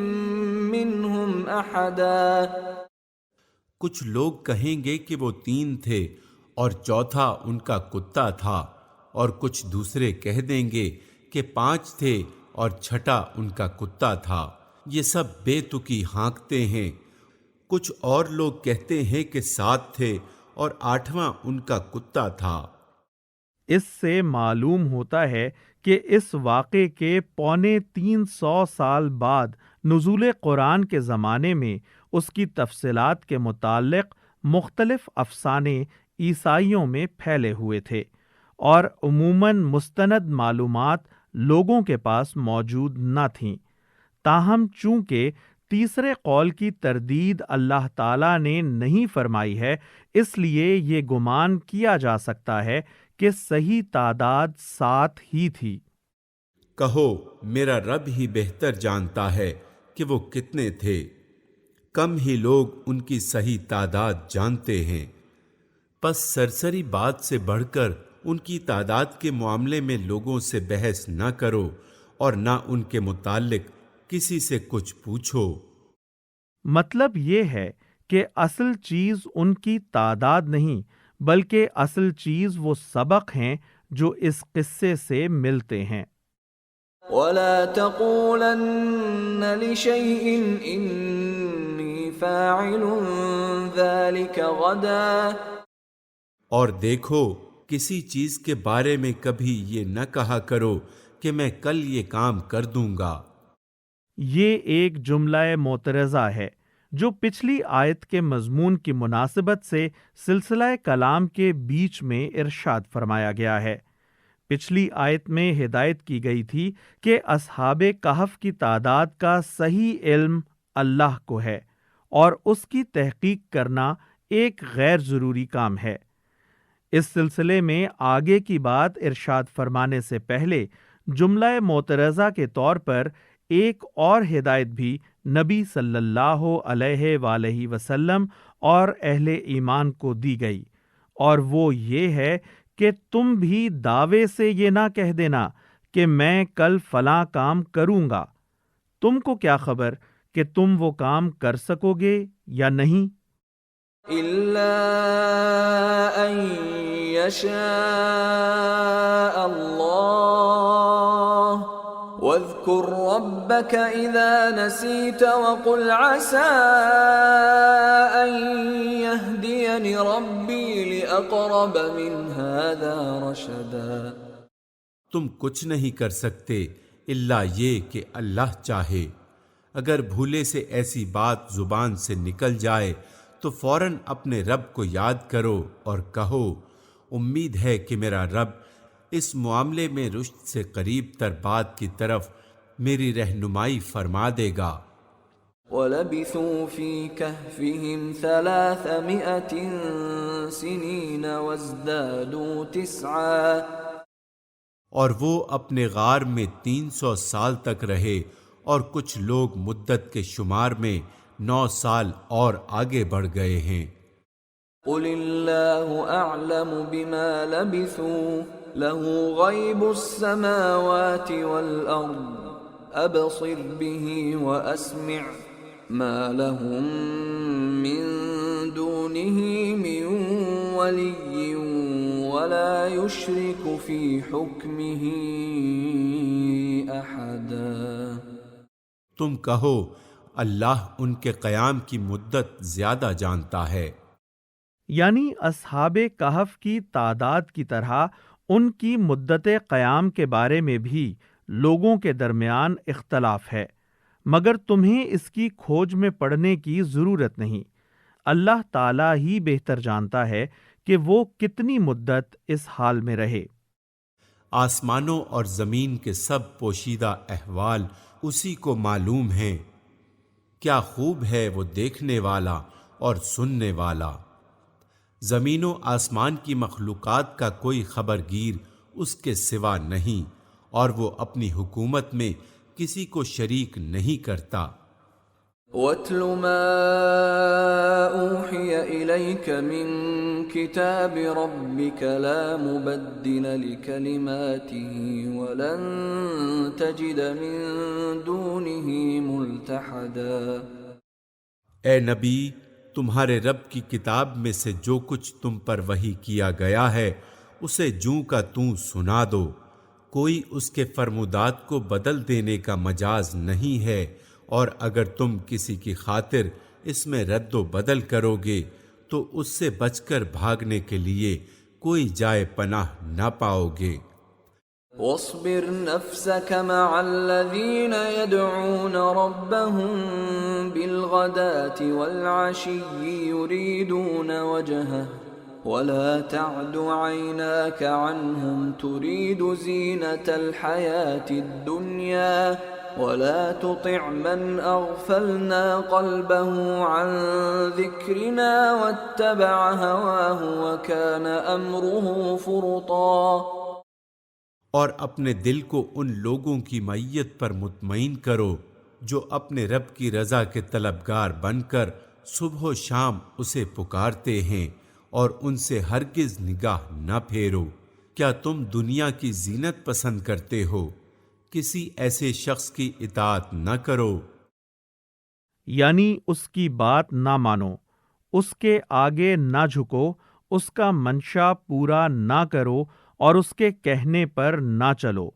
منهم أحدا۔ کچھ لوگ کہیں گے کہ وہ 3 تھے اور چوتھا ان کا کتا تھا، اور کچھ دوسرے کہہ دیں گے کہ 5 تھے اور چھٹا ان کا کتا تھا۔ یہ سب بے تکی ہانکتے ہیں۔ کچھ اور لوگ کہتے ہیں کہ 7 تھے اور 8واں ان کا کتا تھا۔ اس سے معلوم ہوتا ہے کہ اس واقعے کے 350 سال بعد نزول قرآن کے زمانے میں اس کی تفصیلات کے متعلق مختلف افسانے عیسائیوں میں پھیلے ہوئے تھے، اور عموماً مستند معلومات لوگوں کے پاس موجود نہ تھیں۔ تاہم چونکہ تیسرے قول کی تردید اللہ تعالیٰ نے نہیں فرمائی ہے، اس لیے یہ گمان کیا جا سکتا ہے کہ صحیح تعداد 7 ہی تھی۔ کہو، میرا رب ہی بہتر جانتا ہے کہ وہ کتنے تھے۔ کم ہی لوگ ان کی صحیح تعداد جانتے ہیں۔ پس سرسری بات سے بڑھ کر ان کی تعداد کے معاملے میں لوگوں سے بحث نہ کرو اور نہ ان کے متعلق کسی سے کچھ پوچھو۔ مطلب یہ ہے کہ اصل چیز ان کی تعداد نہیں، بلکہ اصل چیز وہ سبق ہیں جو اس قصے سے ملتے ہیں۔ وَلَا تَقُولَنَّ لِشَيْءٍ إِنِّي فَاعِلٌ ذَلِكَ غَدًا۔ اور دیکھو، کسی چیز کے بارے میں کبھی یہ نہ کہا کرو کہ میں کل یہ کام کر دوں گا۔ یہ ایک جملہ معترضہ ہے جو پچھلی آیت کے مضمون کی مناسبت سے سلسلہ کلام کے بیچ میں ارشاد فرمایا گیا ہے۔ پچھلی آیت میں ہدایت کی گئی تھی کہ اصحاب کہف کی تعداد کا صحیح علم اللہ کو ہے، اور اس کی تحقیق کرنا ایک غیر ضروری کام ہے۔ اس سلسلے میں آگے کی بات ارشاد فرمانے سے پہلے جملہ معترضہ کے طور پر ایک اور ہدایت بھی نبی صلی اللہ علیہ وآلہ وسلم اور اہل ایمان کو دی گئی، اور وہ یہ ہے کہ تم بھی دعوے سے یہ نہ کہہ دینا کہ میں کل فلاں کام کروں گا۔ تم کو کیا خبر کہ تم وہ کام کر سکو گے یا نہیں؟ إِلَّا أَن يَشَاءَ اللَّهُ وَاذْكُرْ رَبَّكَ إِذَا نَسِيتَ وَقُلْ عَسَىٰ أَن يَهْدِيَنِ رَبِّي لِأَقْرَبَ مِنْ هَٰذَا رَشَدًا۔ تم کچھ نہیں کر سکتے الا یہ کہ اللہ چاہے۔ اگر بھولے سے ایسی بات زبان سے نکل جائے تو فوراً اپنے رب کو یاد کرو اور کہو امید ہے کہ میرا رب اس معاملے میں رشد سے قریب تر بات کی طرف میری رہنمائی فرما دے گا۔ وَلَبِثُوا فِي كَهْفِهِمْ 300 سِنِينَ وَازْدَادُوا 9۔ اور وہ اپنے غار میں 300 سال تک رہے، اور کچھ لوگ مدت کے شمار میں 9 سال اور آگے بڑھ گئے ہیں۔ قُلِ اللَّهُ أَعْلَمُ بِمَا لَبِثُوا لَهُ غَيْبُ السَّمَاوَاتِ وَالْأَرْضِ أَبْصِرْ بِهِ وَأَسْمِعْ مَا لَهُم مِّن دُونِهِ مِن وَلِيٍّ وَلَا يُشْرِكُ فِي حُكْمِهِ أَحَدًا۔ تم کہو اللہ ان کے قیام کی مدت زیادہ جانتا ہے۔ یعنی اصحاب کہف کی تعداد کی طرح ان کی مدت قیام کے بارے میں بھی لوگوں کے درمیان اختلاف ہے، مگر تمہیں اس کی کھوج میں پڑنے کی ضرورت نہیں۔ اللہ تعالیٰ ہی بہتر جانتا ہے کہ وہ کتنی مدت اس حال میں رہے۔ آسمانوں اور زمین کے سب پوشیدہ احوال اسی کو معلوم ہیں۔ کیا خوب ہے وہ دیکھنے والا اور سننے والا۔ زمین و آسمان کی مخلوقات کا کوئی خبرگیر اس کے سوا نہیں، اور وہ اپنی حکومت میں کسی کو شریک نہیں کرتا۔ وَاتْلُ مَا أُوحِيَ إِلَيْكَ مِن كِتَابِ رَبِّكَ لَا مُبَدِّلَ لِكَلِمَاتِهِ وَلَن تَجِدَ مِن دُونِهِ مُلْتَحَدًا۔ اے نبی، تمہارے رب کی کتاب میں سے جو کچھ تم پر وحی کیا گیا ہے اسے جوں کا توں سنا دو، کوئی اس کے فرمودات کو بدل دینے کا مجاز نہیں ہے، اور اگر تم کسی کی خاطر اس میں رد و بدل کرو گے تو اس سے بچ کر بھاگنے کے لیے کوئی جائے پناہ نہ پاؤ گے۔ وَاصْبِرْ نَفْسَكَ مَعَ الَّذِينَ يَدْعُونَ رَبَّهُم بِالْغَدَاةِ وَالْعَشِيِّ يُرِيدُونَ وَجْهَهُ وَلَا تَعْدُ عَيْنَاكَ عَنْهُمْ تُرِيدُ زِينَةَ الْحَيَاةِ الدُّنْيَا وَلَا تُطِعْ مَنْ أَغْفَلْنَا قَلْبَهُ عَنْ ذِكْرِنَا وَاتَّبَعَ هَوَاهُ وَكَانَ أَمْرُهُ فُرُطًا۔ اور اپنے دل کو ان لوگوں کی معیت پر مطمئن کرو جو اپنے رب کی رضا کے طلبگار بن کر صبح و شام اسے پکارتے ہیں، اور ان سے ہرگز نگاہ نہ پھیرو۔ کیا تم دنیا کی زینت پسند کرتے ہو؟ کسی ایسے شخص کی اطاعت نہ کرو۔ یعنی اس کی بات نہ مانو، اس کے آگے نہ جھکو، اس کا منشا پورا نہ کرو، اور اس کے کہنے پر نہ چلو۔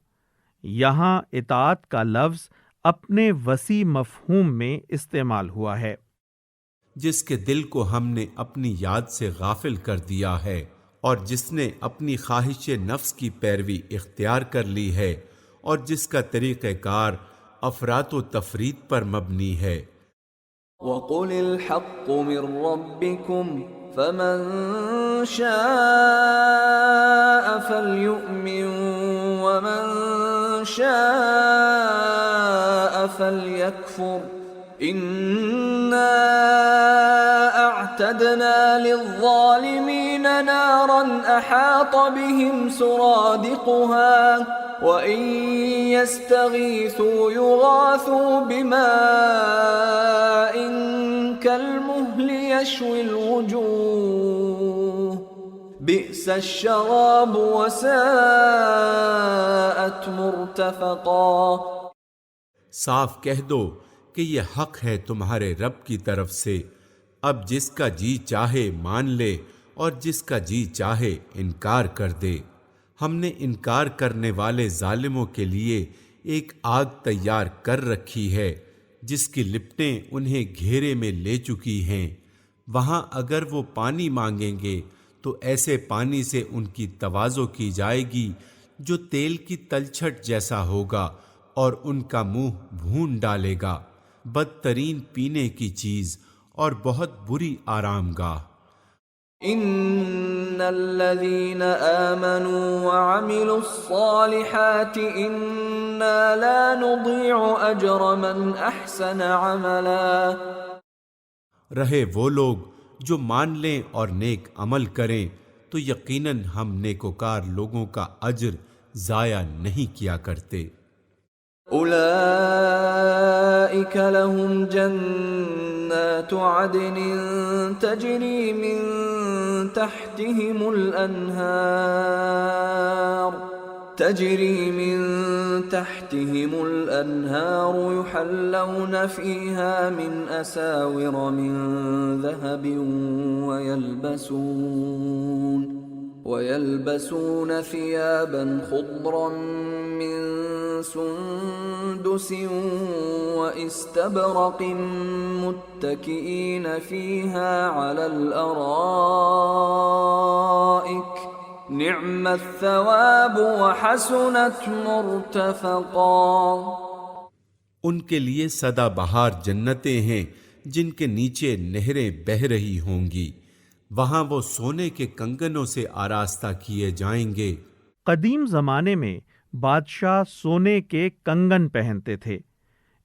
یہاں اطاعت کا لفظ اپنے وسیع مفہوم میں استعمال ہوا ہے۔ جس کے دل کو ہم نے اپنی یاد سے غافل کر دیا ہے، اور جس نے اپنی خواہش نفس کی پیروی اختیار کر لی ہے، اور جس کا طریقہ کار افراط و تفریط پر مبنی ہے۔ وَقُلِ الْحَقُّ مِن رَّبِّكُمْ فَمَن شَاءَ فَلْيُؤْمِن وَمَن شَاءَ فَلْيَكْفُرْ إِنَّا وأعتدنا للظالمين نارا أحاط بهم سرادقها وإن يستغيثوا يغاثوا بماء كالمهل يشوي الوجوه بئس الشراب وساءت مرتفقا۔ صاف کہہ دو کہ یہ حق ہے تمہارے رب کی طرف سے، اب جس کا جی چاہے مان لے اور جس کا جی چاہے انکار کر دے۔ ہم نے انکار کرنے والے ظالموں کے لیے ایک آگ تیار کر رکھی ہے جس کی لپٹیں انہیں گھیرے میں لے چکی ہیں، وہاں اگر وہ پانی مانگیں گے تو ایسے پانی سے ان کی تواضع کی جائے گی جو تیل کی تلچھٹ جیسا ہوگا اور ان کا منہ بھون ڈالے گا، بدترین پینے کی چیز اور بہت بری آرام گاہ۔ ان الذين آمنوا وعملوا الصالحات انا لا نضيع اجر من احسن عملا۔ رہے وہ لوگ جو مان لیں اور نیک عمل کریں تو یقیناً ہم نیکوکار لوگوں کا اجر ضائع نہیں کیا کرتے۔ اولئک لهم جنات عدن تجری من تحتهم الانہار یحلون فیہا من اساور من ذہب ويلبسون ثيابا خضرا من سندس واستبرق متكئين فيها على الارائك نعم الثواب وحسنت مرتفقا۔ ان کے لیے سدا بہار جنتیں ہیں جن کے نیچے نہریں بہہ رہی ہوں گی، وہاں وہ سونے کے کنگنوں سے آراستہ کیے جائیں گے۔ قدیم زمانے میں بادشاہ سونے کے کنگن پہنتے تھے۔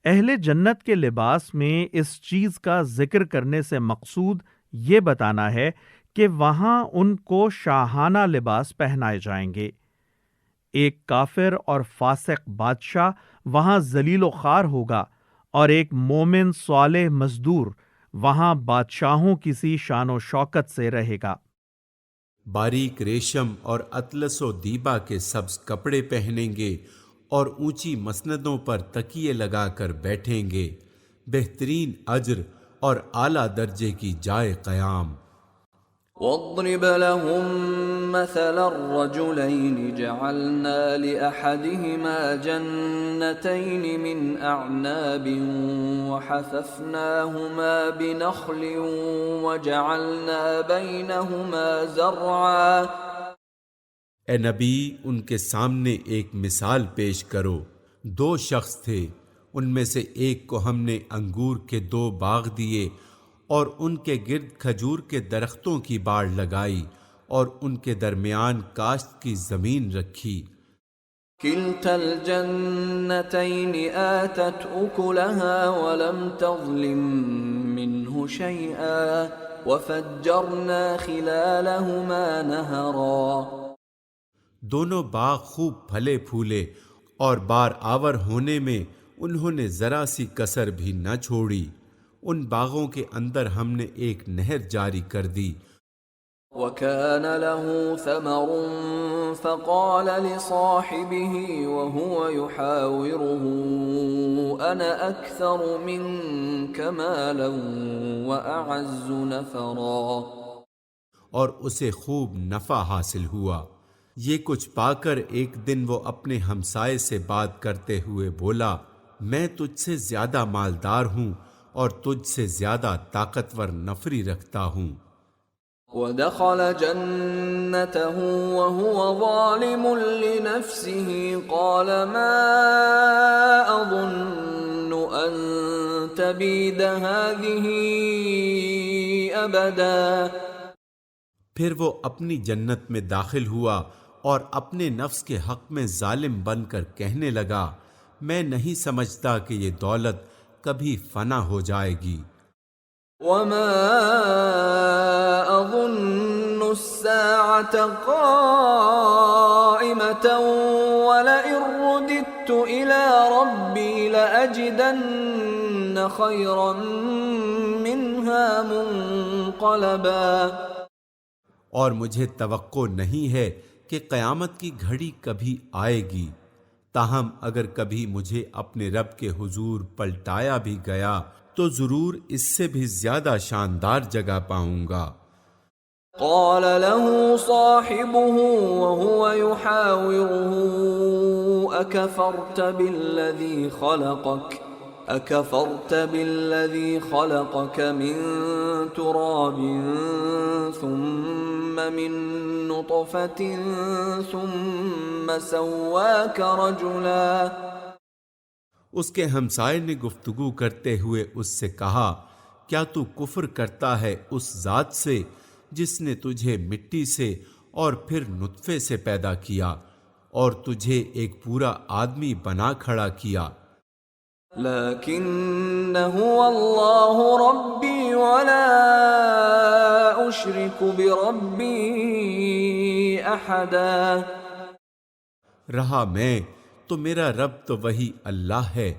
اہل جنت کے لباس میں اس چیز کا ذکر کرنے سے مقصود یہ بتانا ہے کہ وہاں ان کو شاہانہ لباس پہنائے جائیں گے۔ ایک کافر اور فاسق بادشاہ وہاں ذلیل و خوار ہوگا اور ایک مومن صالح مزدور وہاں بادشاہوں کسی شان و شوکت سے رہے گا۔ باریک ریشم اور اطلس و دیبا کے سبز کپڑے پہنیں گے اور اونچی مسندوں پر تکیے لگا کر بیٹھیں گے، بہترین اجر اور اعلیٰ درجے کی جائے قیام۔ واضرب لهم مثل الرجلين جعلنا لأحدهما جنتين من أعناب وحففناهما بنخل وجعلنا بينهما زرعا۔ اے نبی، ان کے سامنے ایک مثال پیش کرو۔ دو شخص تھے، ان میں سے ایک کو ہم نے انگور کے 2 باغ دیے اور ان کے گرد کھجور کے درختوں کی باڑ لگائی اور ان کے درمیان کاشت کی زمین رکھی۔ کلتا الجنتین آتت اکلها ولم تظلم منه شیئا وفجرنا خلالهما نہرا۔ دونوں باغ خوب پھلے پھولے اور بار آور ہونے میں انہوں نے ذرا سی کسر بھی نہ چھوڑی۔ ان باغوں کے اندر ہم نے ایک نہر جاری کر دی۔ وَكَانَ لَهُ ثَمَرٌ فَقَالَ لِصَاحِبِهِ وَهُوَ يُحَاوِرُهُ أَنَا أَكْثَرُ مِنكَ مَالًا وَأَعَزُّ نَفَرًا۔ اور اسے خوب نفع حاصل ہوا۔ یہ کچھ پا کر ایک دن وہ اپنے ہمسائے سے بات کرتے ہوئے بولا، میں تجھ سے زیادہ مالدار ہوں اور تجھ سے زیادہ طاقتور نفری رکھتا ہوں۔ وَدَخَلَ جَنَّتَهُ وَهُوَ ظَالِمٌ لِنَفْسِهِ قَالَ مَا أَظُنُّ أَن تَبِيدَ هَذِهِ أَبَدًا۔ پھر وہ اپنی جنت میں داخل ہوا اور اپنے نفس کے حق میں ظالم بن کر کہنے لگا، میں نہیں سمجھتا کہ یہ دولت کبھی فنا ہو جائے گی۔ وما أظن الساعة قائمة ولئن رددت إلى ربي لأجدن خيرا منها منقلبا۔ اور مجھے توقع نہیں ہے کہ قیامت کی گھڑی کبھی آئے گی، تاہم اگر کبھی مجھے اپنے رب کے حضور پلٹایا بھی گیا تو ضرور اس سے بھی زیادہ شاندار جگہ پاؤں گا۔ قال له صاحبه وهو يحاوره أكفرت بالذي خلقك من تراب ثم من نطفة ثم سواك رجلا۔ اس کے ہمسائے نے گفتگو کرتے ہوئے اس سے کہا، کیا تو کفر کرتا ہے اس ذات سے جس نے تجھے مٹی سے اور پھر نطفے سے پیدا کیا اور تجھے ایک پورا آدمی بنا کھڑا کیا؟ لیکن هو اللہ ربی ولا اشرک بربی احدا۔ رہا میں تو میرا رب تو وہی اللہ ہے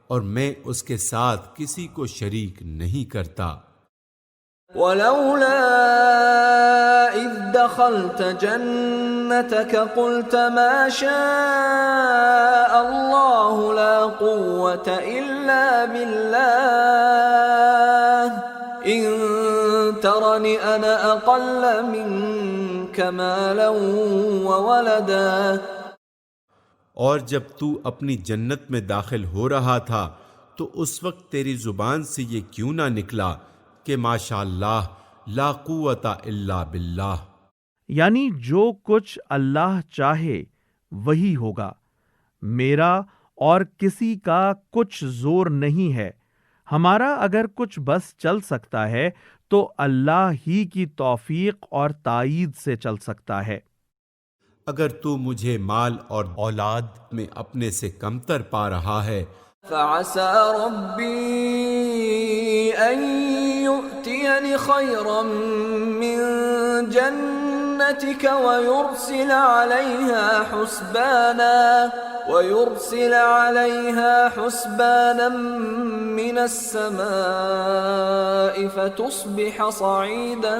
اور میں اس کے ساتھ کسی کو شریک نہیں کرتا۔ ولولا اذ دخلت جنتك قلت ما شاء الله لا قوة الا بالله ان ترني انا اقل منك مالا وولدا۔ اور جب تو اپنی جنت میں داخل ہو رہا تھا تو اس وقت تیری زبان سے یہ کیوں نہ نکلا کہ ماشاء اللہ لا قوت الا باللہ، یعنی جو کچھ اللہ چاہے وہی ہوگا، میرا اور کسی کا کچھ زور نہیں ہے، ہمارا اگر کچھ بس چل سکتا ہے تو اللہ ہی کی توفیق اور تائید سے چل سکتا ہے۔ اگر تو مجھے مال اور اولاد میں اپنے سے کمتر پا رہا ہے فعسى ربي أن يؤتيني خيرا من جنتك ويرسل عليها حسبانا من السماء فتصبح صعيدا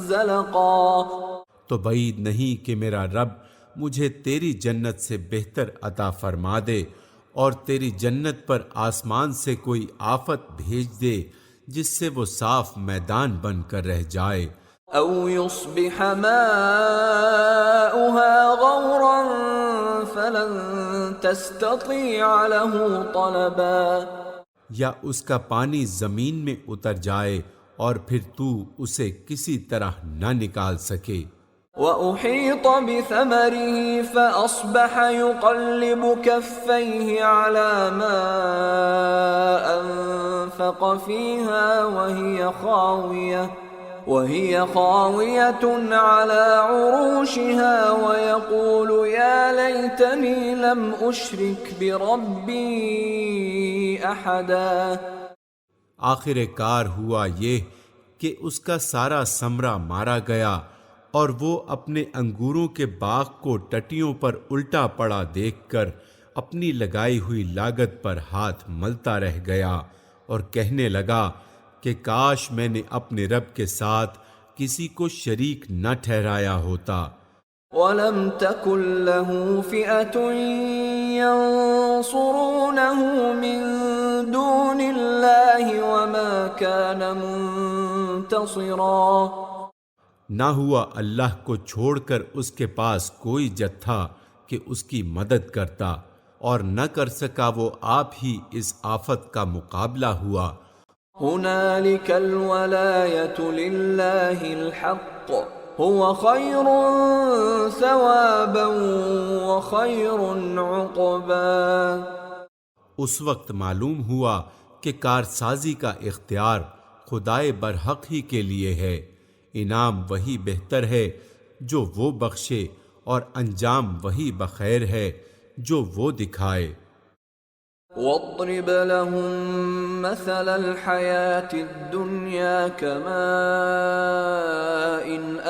زلقا۔ تو بعید نہیں کہ میرا رب مجھے تیری جنت سے بہتر عطا فرما دے اور تیری جنت پر آسمان سے کوئی آفت بھیج دے جس سے وہ صاف میدان بن کر رہ جائے۔ او يصبح ماؤها غورا فلن تستطيع له طلبا، یا اس کا پانی زمین میں اتر جائے اور پھر تو اسے کسی طرح نہ نکال سکے۔ وَأُحِيطَ بِثَمَرِهِ فَأَصْبَحَ يُقَلِّبُ كَفَّيْهِ عَلَى مَا أَنفَقَ فِيهَا وَهِيَ خَاوِيَةٌ عَلَى عُرُوشِهَا وَيَقُولُ يَا لَيْتَنِي لَمْ أُشْرِكْ بِرَبِّي أَحَدًا۔ آخر کار ہوا یہ کہ اس کا سارا ثمرہ مارا گیا اور وہ اپنے انگوروں کے باغ کو ٹٹیوں پر الٹا پڑا دیکھ کر اپنی لگائی ہوئی لاگت پر ہاتھ ملتا رہ گیا اور کہنے لگا کہ کاش میں نے اپنے رب کے ساتھ کسی کو شریک نہ ٹھہرایا ہوتا۔ وَلَمْ تَكُنْ لَهُ فِئَةٌ يَنصُرُونَهُ مِن دُونِ اللَّهِ وَمَا كَانَ مُنتَصِرًا۔ نہ ہوا اللہ کو چھوڑ کر اس کے پاس کوئی جتھا کہ اس کی مدد کرتا، اور نہ کر سکا وہ آپ ہی اس آفت کا مقابلہ ہوا۔ هُنَالِكَ الْوَلَایَةُ لِلَّهِ الْحَقِّ هُوَ خَيْرٌ ثَوَابًا وَخَيْرٌ عُقْبًا۔ اس وقت معلوم ہوا کہ کارسازی کا اختیار خدائے برحق ہی کے لیے ہے، انعام وہی بہتر ہے جو وہ بخشے اور انجام وہی بخیر ہے جو وہ دکھائے۔ وَاضْرِبْ لَهُم مثل الحياة الدنيا كماء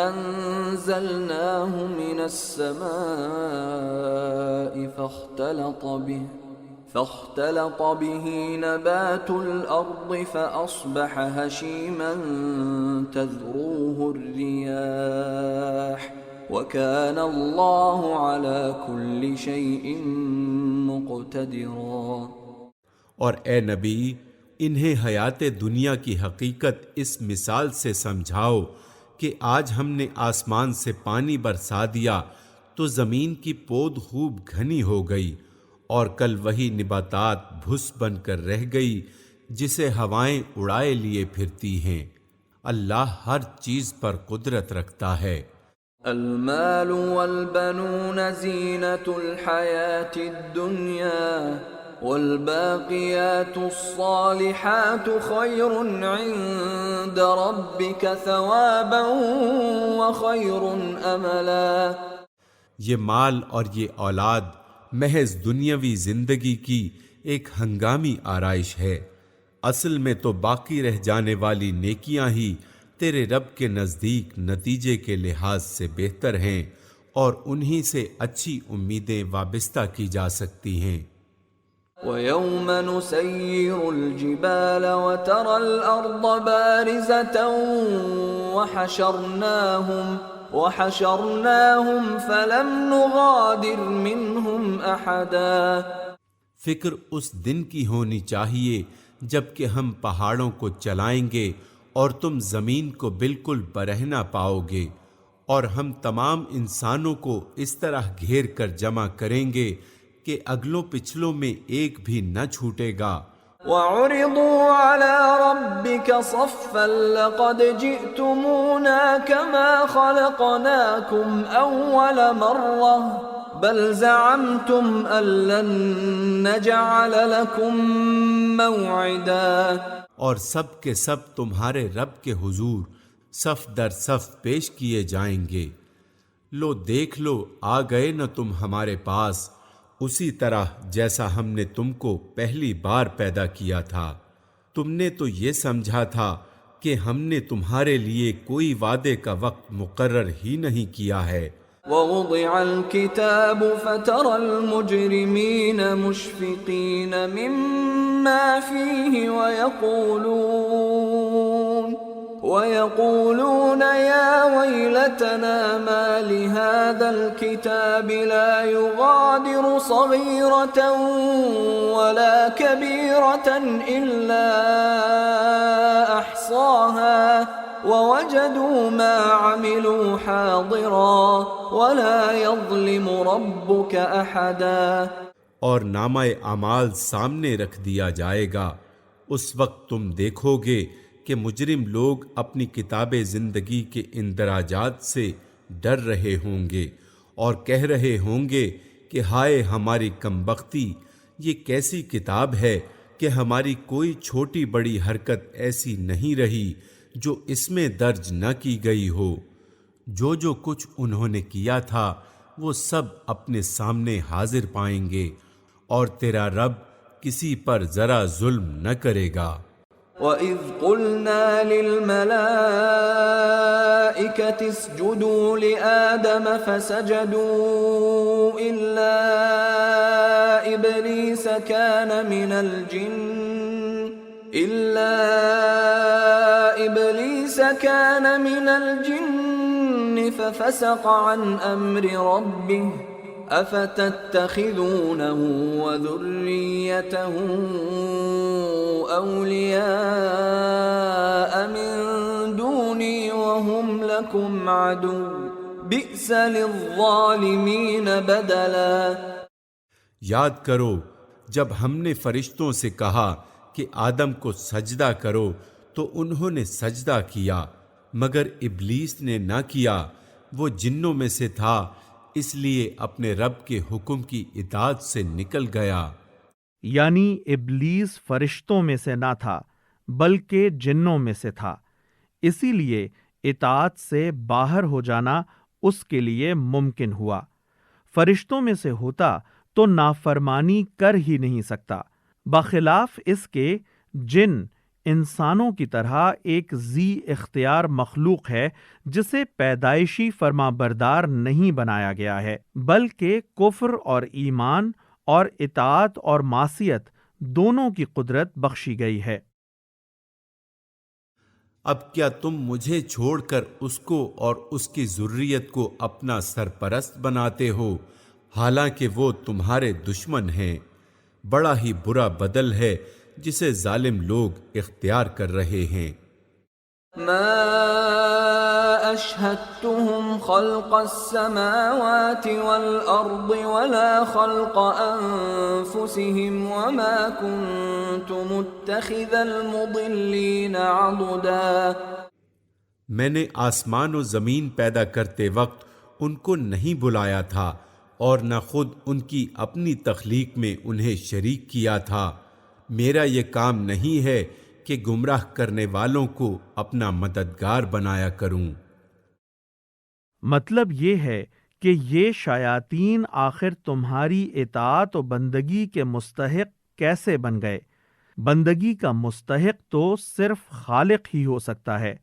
أنزلناه من السماء فاختلط به نبات الأرض فأصبح هشيما تذروه الرياح وَكَانَ اللَّهُ عَلَى كُلِّ شَيْءٍ مُقْتَدِرًا۔ اور اے نبی انہیں حیات دنیا کی حقیقت اس مثال سے سمجھاؤ کہ آج ہم نے آسمان سے پانی برسا دیا تو زمین کی پود خوب گھنی ہو گئی، اور کل وہی نباتات بھس بن کر رہ گئی جسے ہوائیں اڑائے لیے پھرتی ہیں۔ اللہ ہر چیز پر قدرت رکھتا ہے۔ المال والبنون زینة الحیاة الدنیا والباقیات الصالحات خیر عند ربک ثوابا وخیر املا۔ یہ مال اور یہ اولاد محض دنیاوی زندگی کی ایک ہنگامی آرائش ہے، اصل میں تو باقی رہ جانے والی نیکیاں ہی تیرے رب کے نزدیک نتیجے کے لحاظ سے بہتر ہیں، اور انہی سے اچھی امیدیں وابستہ کی جا سکتی ہیں۔ وَيَوْمَ نُسَيِّرُ الْجِبَالَ وَتَرَى الْأَرْضَ بَارِزَةً وَحَشَرْنَاهُمْ فَلَمْ نُغَادِرْ مِنْهُمْ أَحَدًا۔ فکر اس دن کی ہونی چاہیے جب کہ ہم پہاڑوں کو چلائیں گے اور تم زمین کو بالکل برہنہ پاؤ گے، اور ہم تمام انسانوں کو اس طرح گھیر کر جمع کریں گے کہ اگلوں پچھلوں میں ایک بھی نہ چھوٹے گا۔ وَعُرِضُوا عَلَى رَبِّكَ صَفًّا لَقَدْ جِئْتُمُونَا كَمَا خَلَقْنَاكُمْ أَوَّلَ مَرَّةٍ بَلْ زَعَمْتُمْ أَن لَّن نَّجْعَلَ لَكُم مَّوْعِدًا۔ اور سب کے سب تمہارے رب کے حضور صف در صف پیش کیے جائیں گے۔ لو دیکھ لو، آ گئے نہ تم ہمارے پاس، اسی طرح جیسا ہم نے تم کو پہلی بار پیدا کیا تھا۔ تم نے تو یہ سمجھا تھا کہ ہم نے تمہارے لیے کوئی وعدے کا وقت مقرر ہی نہیں کیا ہے۔ وَوُضِعَ الْكِتَابُ فَتَرَى الْمُجْرِمِينَ مُشْفِقِينَ مِمَّا فِيهِ وَيَقُولُونَ يَا وَيْلَتَنَا مَا لِهَذَا الْكِتَابِ لَا يُغَادِرُ صَغِيرَةً وَلَا كَبِيرَةً إِلَّا أَحْصَاهَا وَوَجَدُوا مَا عَمِلُوا حَاضِرًا وَلَا يَظْلِمُ رَبُّكَ أَحَدًا۔ اور نامہ اعمال سامنے رکھ دیا جائے گا، اس وقت تم دیکھو گے کہ مجرم لوگ اپنی کتاب زندگی کے اندراجات سے ڈر رہے ہوں گے اور کہہ رہے ہوں گے کہ ہائے ہماری کمبختی، یہ کیسی کتاب ہے کہ ہماری کوئی چھوٹی بڑی حرکت ایسی نہیں رہی جو اس میں درج نہ کی گئی ہو۔ جو کچھ انہوں نے کیا تھا وہ سب اپنے سامنے حاضر پائیں گے، اور تیرا رب کسی پر ذرا ظلم نہ کرے گا۔ وَإِذْ قُلْنَا لِلْمَلَائِكَةِ اسْجُدُوا لِآدَمَ فَسَجَدُوا إِلَّا إِبْلِيسَ كَانَ مِنَ الْجِنِّ فَفَسَقَ عَنْ أَمْرِ رَبِّهِ أَفَتَتَّخِذُونَهُ وَذُرِّيَّتَهُ أَوْلِيَاءَ مِن دُونِي وَهُمْ لَكُمْ عَدُوٌّ بِئْسَ لِلظَّالِمِينَ بَدَلًا۔ یاد کرو جب ہم نے فرشتوں سے کہا کہ آدم کو سجدہ کرو تو انہوں نے سجدہ کیا، مگر ابلیس نے نہ کیا، وہ جنوں میں سے تھا، اس لیے اپنے رب کے حکم کی اطاعت سے نکل گیا۔ یعنی ابلیس فرشتوں میں سے نہ تھا بلکہ جنوں میں سے تھا، اسی لیے اطاعت سے باہر ہو جانا اس کے لیے ممکن ہوا۔ فرشتوں میں سے ہوتا تو نافرمانی کر ہی نہیں سکتا، بخلاف اس کے جن انسانوں کی طرح ایک ذی اختیار مخلوق ہے جسے پیدائشی فرما بردار نہیں بنایا گیا ہے، بلکہ کفر اور ایمان اور اطاعت اور معصیت دونوں کی قدرت بخشی گئی ہے۔ اب کیا تم مجھے چھوڑ کر اس کو اور اس کی ذریت کو اپنا سرپرست بناتے ہو، حالانکہ وہ تمہارے دشمن ہیں؟ بڑا ہی برا بدل ہے جسے ظالم لوگ اختیار کر رہے ہیں۔ ما اشهدتهم خلق السماوات والارض ولا خلق انفسهم وما كنت متخذ المضلين عضدا۔ میں نے آسمان و زمین پیدا کرتے وقت ان کو نہیں بلایا تھا اور نہ خود ان کی اپنی تخلیق میں انہیں شریک کیا تھا۔ میرا یہ کام نہیں ہے کہ گمراہ کرنے والوں کو اپنا مددگار بنایا کروں۔ مطلب یہ ہے کہ یہ شیاطین آخر تمہاری اطاعت و بندگی کے مستحق کیسے بن گئے؟ بندگی کا مستحق تو صرف خالق ہی ہو سکتا ہے،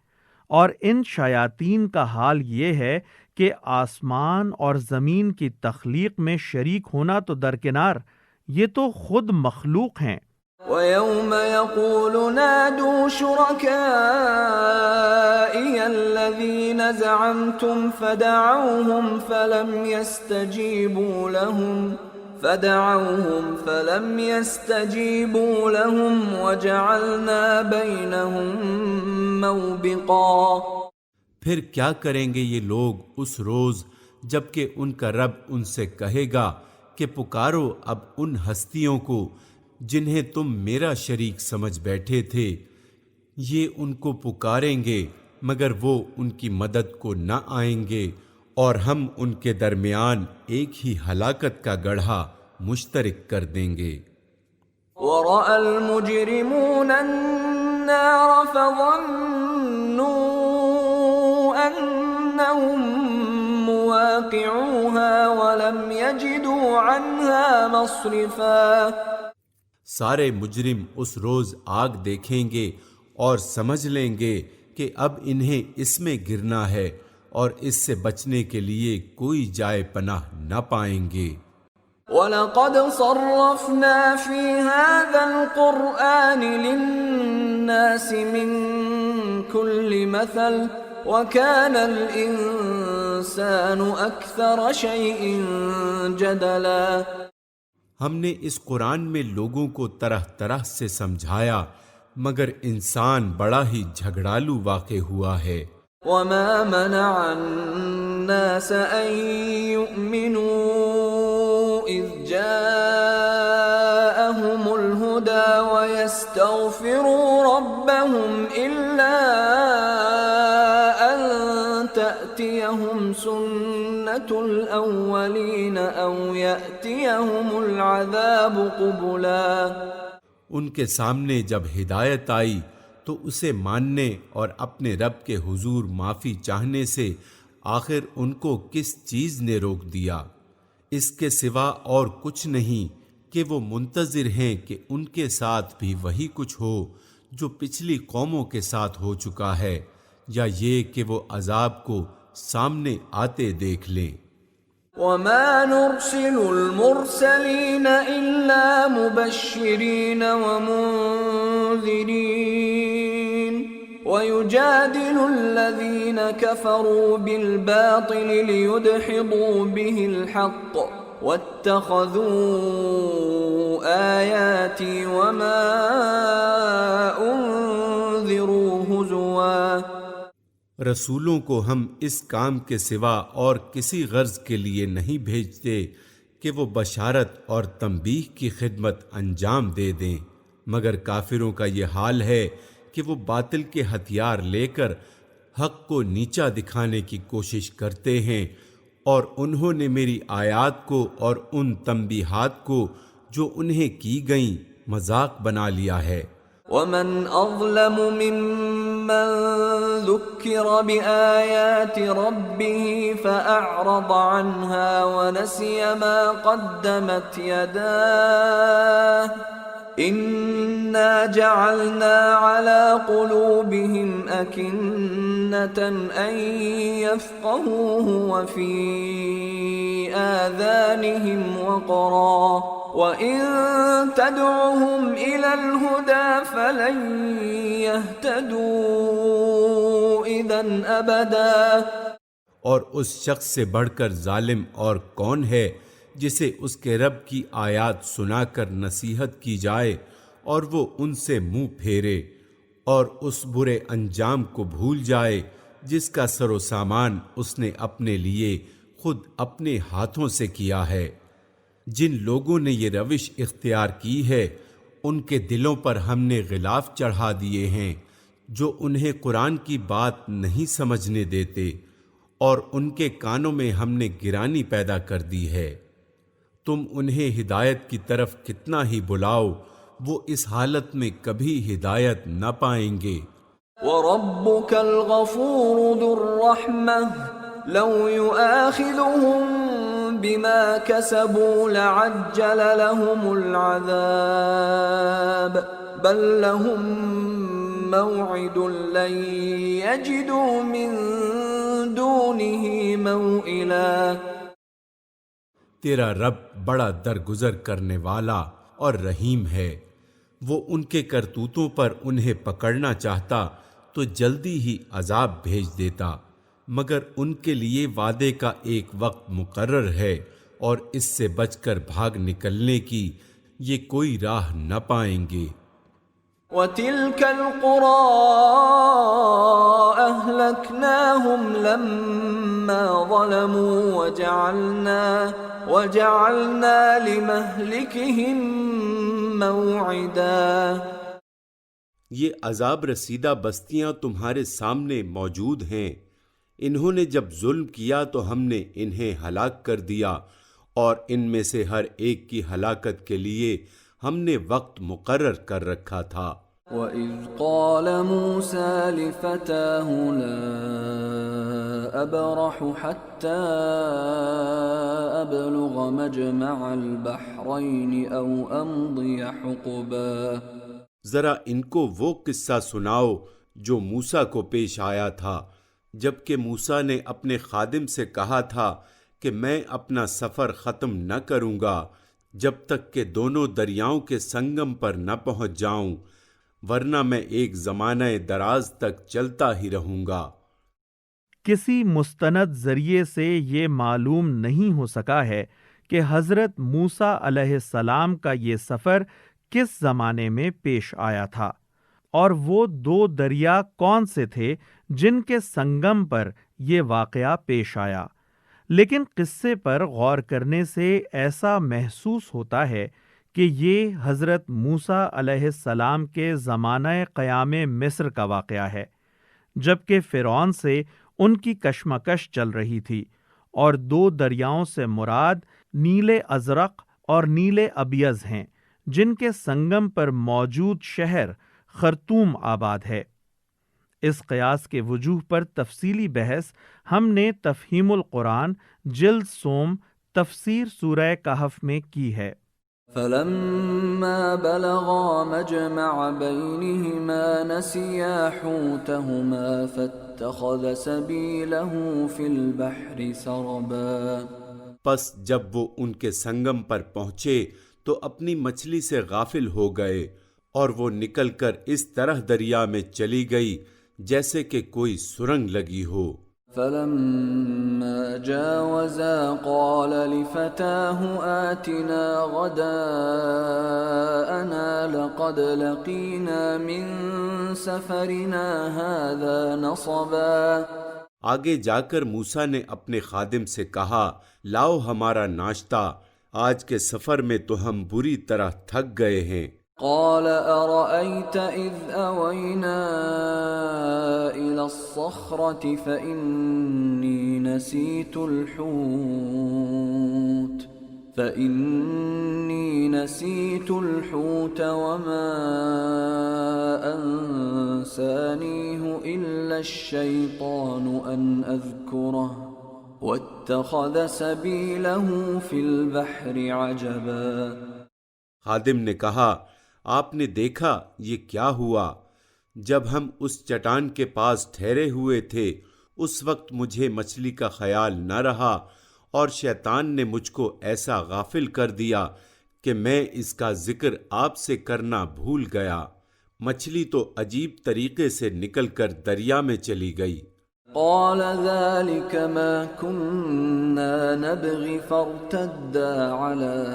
اور ان شیاطین کا حال یہ ہے کہ آسمان اور زمین کی تخلیق میں شریک ہونا تو درکنار، یہ تو خود مخلوق ہیں۔ وَيَوْمَ يَقُولُ نَادُوا شُرَكَائِيَ الَّذِينَ زَعَمْتُمْ فَدَعَوْهُمْ فَلَمْ يَسْتَجِيبُوا لَهُمْ وَجَعَلْنَا بَيْنَهُمْ مَوْبِقًا۔ پھر کیا کریں گے یہ لوگ اس روز جبکہ ان کا رب ان سے کہے گا کہ پکارو اب ان ہستیوں کو جنہیں تم میرا شریک سمجھ بیٹھے تھے۔ یہ ان کو پکاریں گے مگر وہ ان کی مدد کو نہ آئیں گے، اور ہم ان کے درمیان ایک ہی ہلاکت کا گڑھا مشترک کر دیں گے۔ وَرَأَى الْمُجْرِمُونَ النَّارَ فَظَنُّوا أَنَّهُمْ مُوَاقِعُوهَا وَلَمْ يَجِدُوا عَنْهَا مَصْرِفًا۔ سارے مجرم اس روز آگ دیکھیں گے اور سمجھ لیں گے کہ اب انہیں اس میں گرنا ہے اور اس سے بچنے کے لیے کوئی جائے پناہ نہ پائیں گے۔ وَلَقَدْ صَرَّفْنَا فِي هَذَا الْقُرْآنِ لِلنَّاسِ مِنْ كُلِّ مَثَلٍ وَكَانَ الْإِنسَانُ أَكْثَرَ شَيْءٍ جَدَلًا۔ ہم نے اس قرآن میں لوگوں کو طرح طرح سے سمجھایا، مگر انسان بڑا ہی جھگڑالو واقع ہوا ہے۔ وَمَا مَنَعَ النَّاسَ أَن يُؤْمِنُوا إِذْ جَاءَهُمُ الْهُدَى وَيَسْتَغْفِرُوا رَبَّهُمْ إِلَّا أَن تَأْتِيَهُمْ سُنَّةُ الْأَوَّلِينَ أَوْ يَأْتِيَهُمُ الْعَذَابُ قُبُلًا۔ ان کے سامنے جب ہدایت آئی تو اسے ماننے اور اپنے رب کے حضور معافی چاہنے سے آخر ان کو کس چیز نے روک دیا؟ اس کے سوا اور کچھ نہیں کہ وہ منتظر ہیں کہ ان کے ساتھ بھی وہی کچھ ہو جو پچھلی قوموں کے ساتھ ہو چکا ہے، یا یہ کہ وہ عذاب کو سامنے آتے دیکھ لیں۔ وَمَا نُرْسِلُ الْمُرْسَلِينَ إِلَّا مُبَشِّرِينَ وَمُنذِرِينَ وَيُجَادِلُ الَّذِينَ كَفَرُوا بِالْبَاطِلِ لِيُدْحِضُوا بِهِ الْحَقَّ وَاتَّخَذُوا آيَاتِي وَمَا أُنذِرُوا هُزُوًا۔ رسولوں کو ہم اس کام کے سوا اور کسی غرض کے لیے نہیں بھیجتے کہ وہ بشارت اور تنبیہ کی خدمت انجام دے دیں، مگر کافروں کا یہ حال ہے کہ وہ باطل کے ہتھیار لے کر حق کو نیچا دکھانے کی کوشش کرتے ہیں، اور انہوں نے میری آیات کو اور ان تنبیہات کو جو انہیں کی گئیں مذاق بنا لیا ہے۔ وَمَنْ أَظْلَمُ مِمَّنْ ذُكِّرَ بِآيَاتِ رَبِّهِ فَأَعْرَضَ عَنْهَا وَنَسِيَ مَا قَدَّمَتْ يَدَاهُ إنا جعلنا على قلوبهم أكنة أن يفقهوه وفي آذانهم وقرا وإن تدعهم إلى الهدى فلن يهتدوا إذا أبدا۔ اور اس شخص سے بڑھ کر ظالم اور کون ہے جسے اس کے رب کی آیات سنا کر نصیحت کی جائے اور وہ ان سے منہ پھیرے اور اس برے انجام کو بھول جائے جس کا سر و سامان اس نے اپنے لیے خود اپنے ہاتھوں سے کیا ہے۔ جن لوگوں نے یہ روش اختیار کی ہے ان کے دلوں پر ہم نے غلاف چڑھا دیے ہیں جو انہیں قرآن کی بات نہیں سمجھنے دیتے، اور ان کے کانوں میں ہم نے گرانی پیدا کر دی ہے۔ تم انہیں ہدایت کی طرف کتنا ہی بلاؤ، وہ اس حالت میں کبھی ہدایت نہ پائیں گے۔ وَرَبُّكَ الْغَفُورُ ذُو الرَّحْمَةِ لَوْ يُؤَاخِذُهُم بِمَا كَسَبُوا لَعَجَّلَ لَهُمُ الْعَذَابَ بَل لَّهُم مَّوْعِدٌ لَّن يَجِدُوا مِن دُونِهِ مَوْئِلًا۔ تیرا رب بڑا درگزر کرنے والا اور رحیم ہے، وہ ان کے کرتوتوں پر انہیں پکڑنا چاہتا تو جلدی ہی عذاب بھیج دیتا، مگر ان کے لیے وعدے کا ایک وقت مقرر ہے اور اس سے بچ کر بھاگ نکلنے کی یہ کوئی راہ نہ پائیں گے۔ وَتِلْكَ الْقُرَىٰ أَهْلَكْنَاهُمْ لَمَّا ظَلَمُوا وَجَعَلْنَا لِمَهْلِكِهِم مَّوْعِدًا۔ یہ عذاب رسیدہ بستیاں تمہارے سامنے موجود ہیں، انہوں نے جب ظلم کیا تو ہم نے انہیں ہلاک کر دیا، اور ان میں سے ہر ایک کی ہلاکت کے لیے ہم نے وقت مقرر کر رکھا تھا۔ وَإِذْ قَالَ مُوسَىٰ لِفَتَاهُ لَا أَبْرَحُ حَتَّىٰ أَبْلُغَ مَجْمَعَ الْبَحْرَيْنِ أَوْ أَمْضِيَ حُقُبًا۔ ذرا ان کو وہ قصہ سناؤ جو موسیٰ کو پیش آیا تھا جبکہ موسیٰ نے اپنے خادم سے کہا تھا کہ میں اپنا سفر ختم نہ کروں گا جب تک کہ دونوں دریاؤں کے سنگم پر نہ پہنچ جاؤں، ورنہ میں ایک زمانہ دراز تک چلتا ہی رہوں گا۔ کسی مستند ذریعے سے یہ معلوم نہیں ہو سکا ہے کہ حضرت موسیٰ علیہ السلام کا یہ سفر کس زمانے میں پیش آیا تھا، اور وہ دو دریا کون سے تھے جن کے سنگم پر یہ واقعہ پیش آیا، لیکن قصے پر غور کرنے سے ایسا محسوس ہوتا ہے کہ یہ حضرت موسیٰ علیہ السلام کے زمانہ قیام مصر کا واقعہ ہے، جبکہ فرعون سے ان کی کشمکش چل رہی تھی، اور دو دریاؤں سے مراد نیل ازرق اور نیل ابیض ہیں جن کے سنگم پر موجود شہر خرطوم آباد ہے۔ اس قیاس کے وجوہ پر تفصیلی بحث ہم نے تفہیم القرآن جلد سوم تفسیر سورہ کہف میں کی ہے۔ فَلَمَّا بَلَغَا مَجْمَعَ بَيْنِهِمَا نَسِيَا حُوتَهُمَا فَاتَّخَذَ سَبِيلَهُ فِي الْبَحْرِ سَرَبًا۔ پس جب وہ ان کے سنگم پر پہنچے تو اپنی مچھلی سے غافل ہو گئے، اور وہ نکل کر اس طرح دریا میں چلی گئی جیسے کہ کوئی سرنگ لگی ہو۔ فَلَمَّا جَاوَزَا قَالَ لِفَتَاهُ آتِنَا غَدَاءَنَا لَقَدْ لَقِينَا مِن سَفَرِنَا هَٰذَا نَصَبًا۔ آگے جا کر موسیٰ نے اپنے خادم سے کہا، لاؤ ہمارا ناشتہ، آج کے سفر میں تو ہم بری طرح تھک گئے ہیں۔ قال أرأيت إذ أوينا إلى الصخرة فإني نسيت الحوت وما أنسانيه إلا الشيطان أن أذكره واتخذ سبيله في البحر عجبا۔ خادم نے کہا، آپ نے دیکھا یہ کیا ہوا؟ جب ہم اس چٹان کے پاس ٹھہرے ہوئے تھے اس وقت مجھے مچھلی کا خیال نہ رہا اور شیطان نے مجھ کو ایسا غافل کر دیا کہ میں اس کا ذکر آپ سے کرنا بھول گیا۔ مچھلی تو عجیب طریقے سے نکل کر دریا میں چلی گئی۔ قال ذلك ما كنا نبغي فارتدا على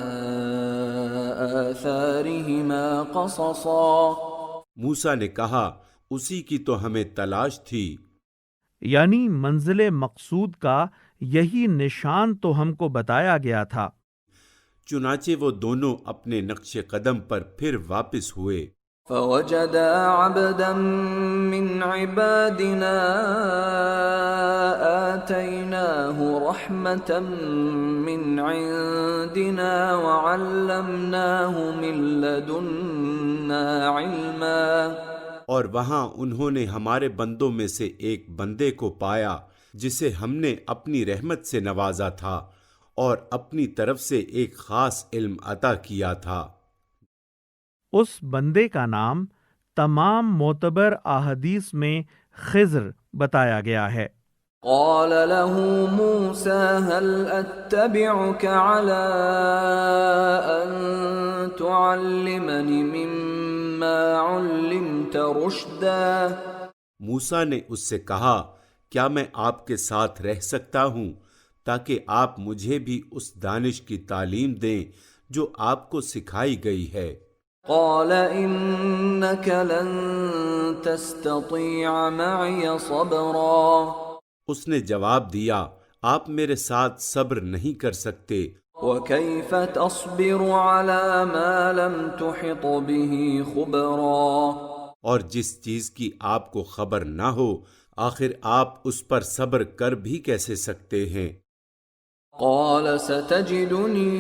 آثارهما قصصا۔ موسیٰ نے کہا اسی کی تو ہمیں تلاش تھی، یعنی منزل مقصود کا یہی نشان تو ہم کو بتایا گیا تھا۔ چنانچہ وہ دونوں اپنے نقش قدم پر پھر واپس ہوئے۔ فوجدا عبدا من عبادنا آتيناه رحمة من عندنا وعلمناه من لدنا علما۔ اور وہاں انہوں نے ہمارے بندوں میں سے ایک بندے کو پایا جسے ہم نے اپنی رحمت سے نوازا تھا اور اپنی طرف سے ایک خاص علم عطا کیا تھا۔ اس بندے کا نام تمام معتبر احادیث میں خضر بتایا گیا ہے۔ قال له موسى هل أتبعك على أن تعلمني مما علمت رشدا۔ موسیٰ نے اس سے کہا کیا میں آپ کے ساتھ رہ سکتا ہوں تاکہ آپ مجھے بھی اس دانش کی تعلیم دیں جو آپ کو سکھائی گئی ہے۔ قال إنك لن تستطيع معي صبرا۔ اس نے جواب دیا آپ میرے ساتھ صبر نہیں کر سکتے۔ وكيف تصبر على ما لم تحط به خبرا۔ اور جس چیز کی آپ کو خبر نہ ہو آخر آپ اس پر صبر کر بھی کیسے سکتے ہیں؟ قال ستجدني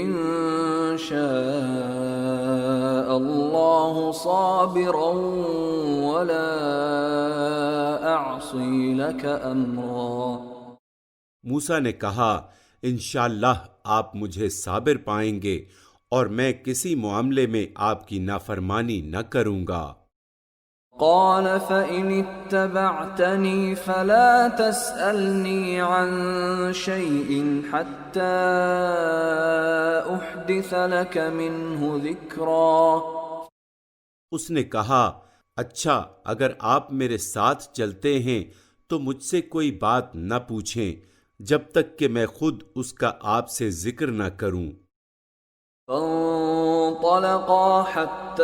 إن شاء الله صابرا ولا أعصي لك أمرا۔ موسیٰ نے کہا انشاءاللہ آپ مجھے صابر پائیں گے اور میں کسی معاملے میں آپ کی نافرمانی نہ کروں گا۔ قال فإن اتبعتني فلا تسألني عن شيء حتى أحدث لك منه ذكرا۔ اس نے کہا اچھا اگر آپ میرے ساتھ چلتے ہیں تو مجھ سے کوئی بات نہ پوچھیں جب تک کہ میں خود اس کا آپ سے ذکر نہ کروں۔ فانطلقا حتى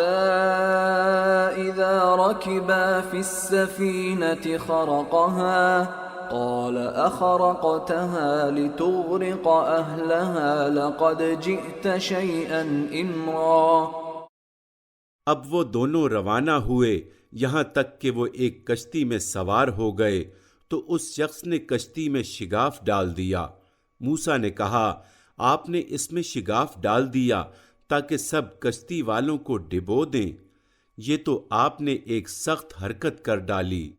إذا ركبا في السفينة خرقها قال أخرقتها لتغرق أهلها لقد جئت شيئا إمرا۔ اب وہ دونوں روانہ ہوئے یہاں تک کہ وہ ایک کشتی میں سوار ہو گئے تو اس شخص نے کشتی میں شگاف ڈال دیا۔ موسیٰ نے کہا آپ نے اس میں شگاف ڈال دیا تاکہ سب کشتی والوں کو ڈبو دیں، یہ تو آپ نے ایک سخت حرکت کر ڈالی۔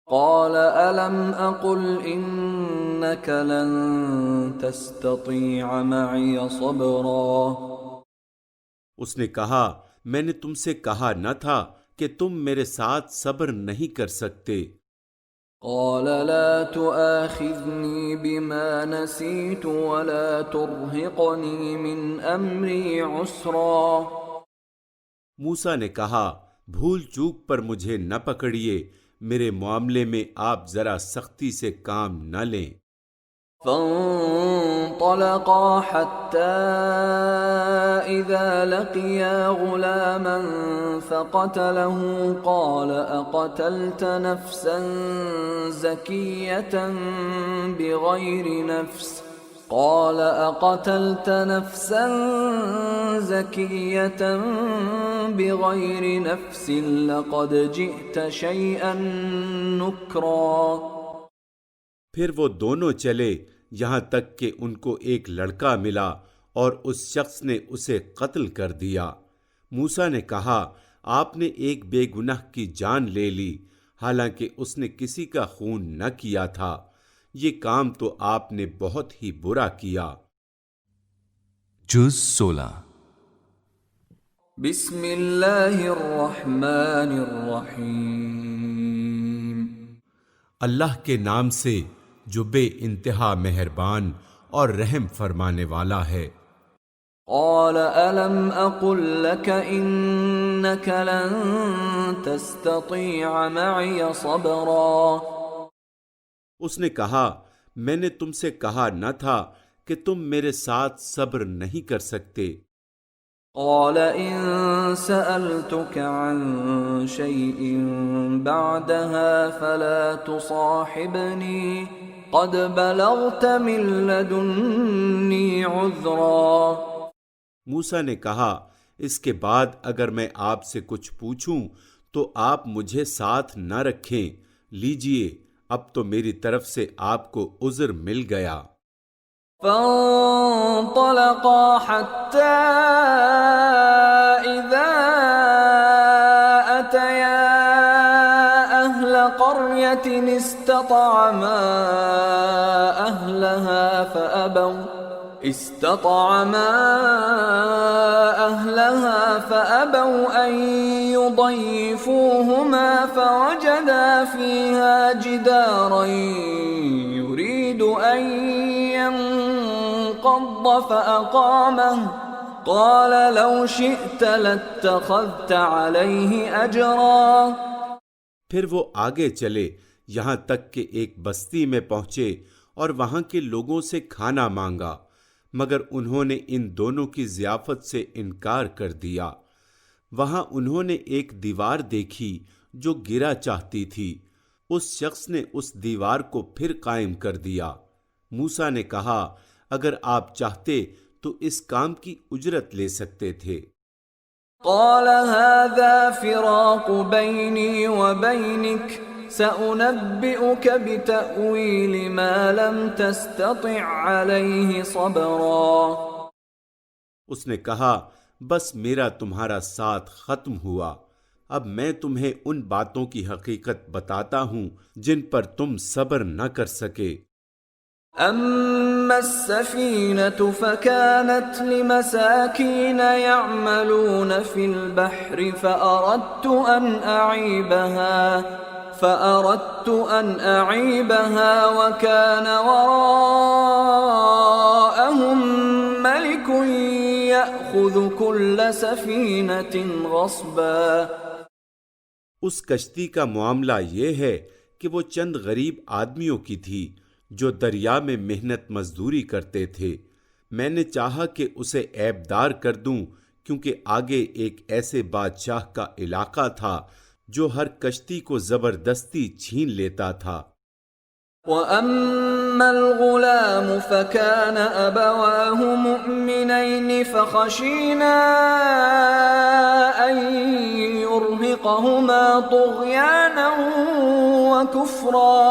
قال ألم أقل إنك لن تستطيع معي صبرا۔ اس نے کہا میں نے تم سے کہا نہ تھا کہ تم میرے ساتھ صبر نہیں کر سکتے۔ قال لا تؤاخذني بما نسيت ولا ترهقني من أمري عسرا۔ موسیٰ نے کہا بھول چوک پر مجھے نہ پکڑیے، میرے معاملے میں آپ ذرا سختی سے کام نہ لیں۔ فانطلقا حتى إذا لقيا غلاما فقتله قال أقتلت نفسا زكية بغير نفس قال أقتلت نفسا زكية بغير نفس لقد جئت شيئا نكرا۔ پھر وہ دونوں چلے یہاں تک کہ ان کو ایک لڑکا ملا اور اس شخص نے اسے قتل کر دیا۔ موسیٰ نے کہا آپ نے ایک بے گناہ کی جان لے لی حالانکہ اس نے کسی کا خون نہ کیا تھا، یہ کام تو آپ نے بہت ہی برا کیا۔ جز 16 بسم اللہ الرحمن الرحیم اللہ کے نام سے جو بے انتہا مہربان اور رحم فرمانے والا ہے۔ قال ألم أقل لك إنك لن تستطيع معي صبرا اس نے کہا میں نے تم سے کہا نہ تھا کہ تم میرے ساتھ صبر نہیں کر سکتے۔ قال إن سألتك عن شيء بعدها فلا تصاحبني قد بلغت من لدني عذرا موسیٰ نے کہا اس کے بعد اگر میں آپ سے کچھ پوچھوں تو آپ مجھے ساتھ نہ رکھیں، لیجئے اب تو میری طرف سے آپ کو عذر مل گیا۔ فانطلقا حتى إذا أتيا أهل قرية استطعما أهلها فأبوا أن يضيفوهما فوجدا فيها جدارا يريد أن ينقض فأقامه قال لو شئت لاتخذت عليه أجرا پھر وہ آگے چلے یہاں تک کہ ایک بستی میں پہنچے اور وہاں کے لوگوں سے کھانا مانگا، مگر انہوں نے ان دونوں کی ضیافت سے انکار کر دیا۔ وہاں انہوں نے ایک دیوار دیکھی جو گرا چاہتی تھی، اس شخص نے اس دیوار کو پھر قائم کر دیا۔ موسیٰ نے کہا اگر آپ چاہتے تو اس کام کی اجرت لے سکتے تھے۔ قال هذا فراق بيني وبينك سأنبئك بتأويل ما لم تستطع عليه صبرا اس نے کہا بس میرا تمہارا ساتھ ختم ہوا، اب میں تمہیں ان باتوں کی حقیقت بتاتا ہوں جن پر تم صبر نہ کر سکے۔ أما السفينة فكانت لمساكين يعملون في البحر فأردت أن أعيبها وكان وراءهم ملك يأخذ كل سفينة غصبا اس کشتی کا معاملہ یہ ہے کہ وہ چند غریب آدمیوں کی تھی جو دریا میں محنت مزدوری کرتے تھے۔ میں نے چاہا کہ اسے عیبدار کر دوں کیونکہ آگے ایک ایسے بادشاہ کا علاقہ تھا جو ہر کشتی کو زبردستی چھین لیتا تھا۔ وَأَمَّا الْغُلَامُ فَكَانَ أَبَوَاهُ مُؤْمِنَيْنِ فَخَشِينَا أَن يُرْهِقَهُمَا طُغْيَانًا وَكُفْرًا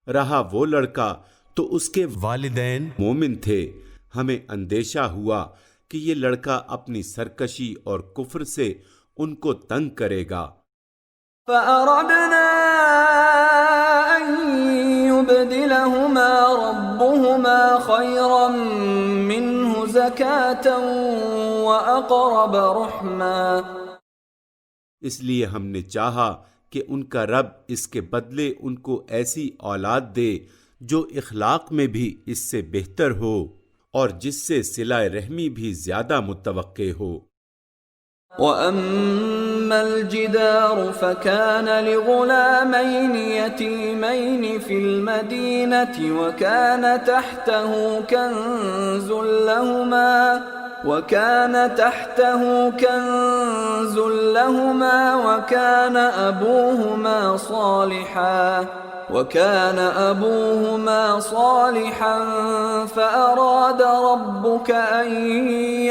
رہا وہ لڑکا تو اس کے والدین مومن تھے، ہمیں اندیشہ ہوا کہ یہ لڑکا اپنی سرکشی اور کفر سے ان کو تنگ کرے گا۔ فَأَرَدْنَا أَن يُبْدِلَهُمَا رَبُّهُمَا خَيْرًا مِّنْهُ زَكَاةً وَأَقْرَبَ رُحْمًا اس لیے ہم نے چاہا کہ ان کا رب اس کے بدلے ان کو ایسی اولاد دے جو اخلاق میں بھی اس سے بہتر ہو اور جس سے صلہ رحمی بھی زیادہ متوقع ہو۔ وَأَمَّا الْجِدَارُ فَكَانَ لِغُلَامَيْنِ يَتِيمَيْنِ فِي الْمَدِينَةِ وَكَانَ تَحْتَهُ كنز لهما وكان أبوهما صالحا فأراد ربك أن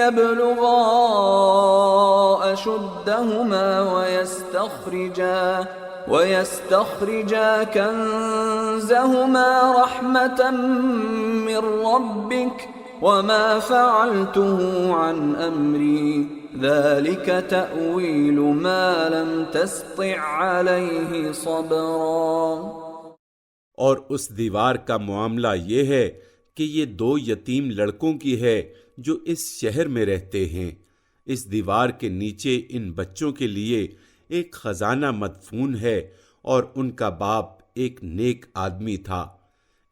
يبلغا أشدهما ويستخرجا كنزهما رحمة من ربك وما فعلته عن أمري ذلك تأويل ما لم تستطع عليه صبرا اور اس دیوار کا معاملہ یہ ہے کہ یہ 2 یتیم لڑکوں کی ہے جو اس شہر میں رہتے ہیں۔ اس دیوار کے نیچے ان بچوں کے لیے ایک خزانہ مدفون ہے اور ان کا باپ ایک نیک آدمی تھا،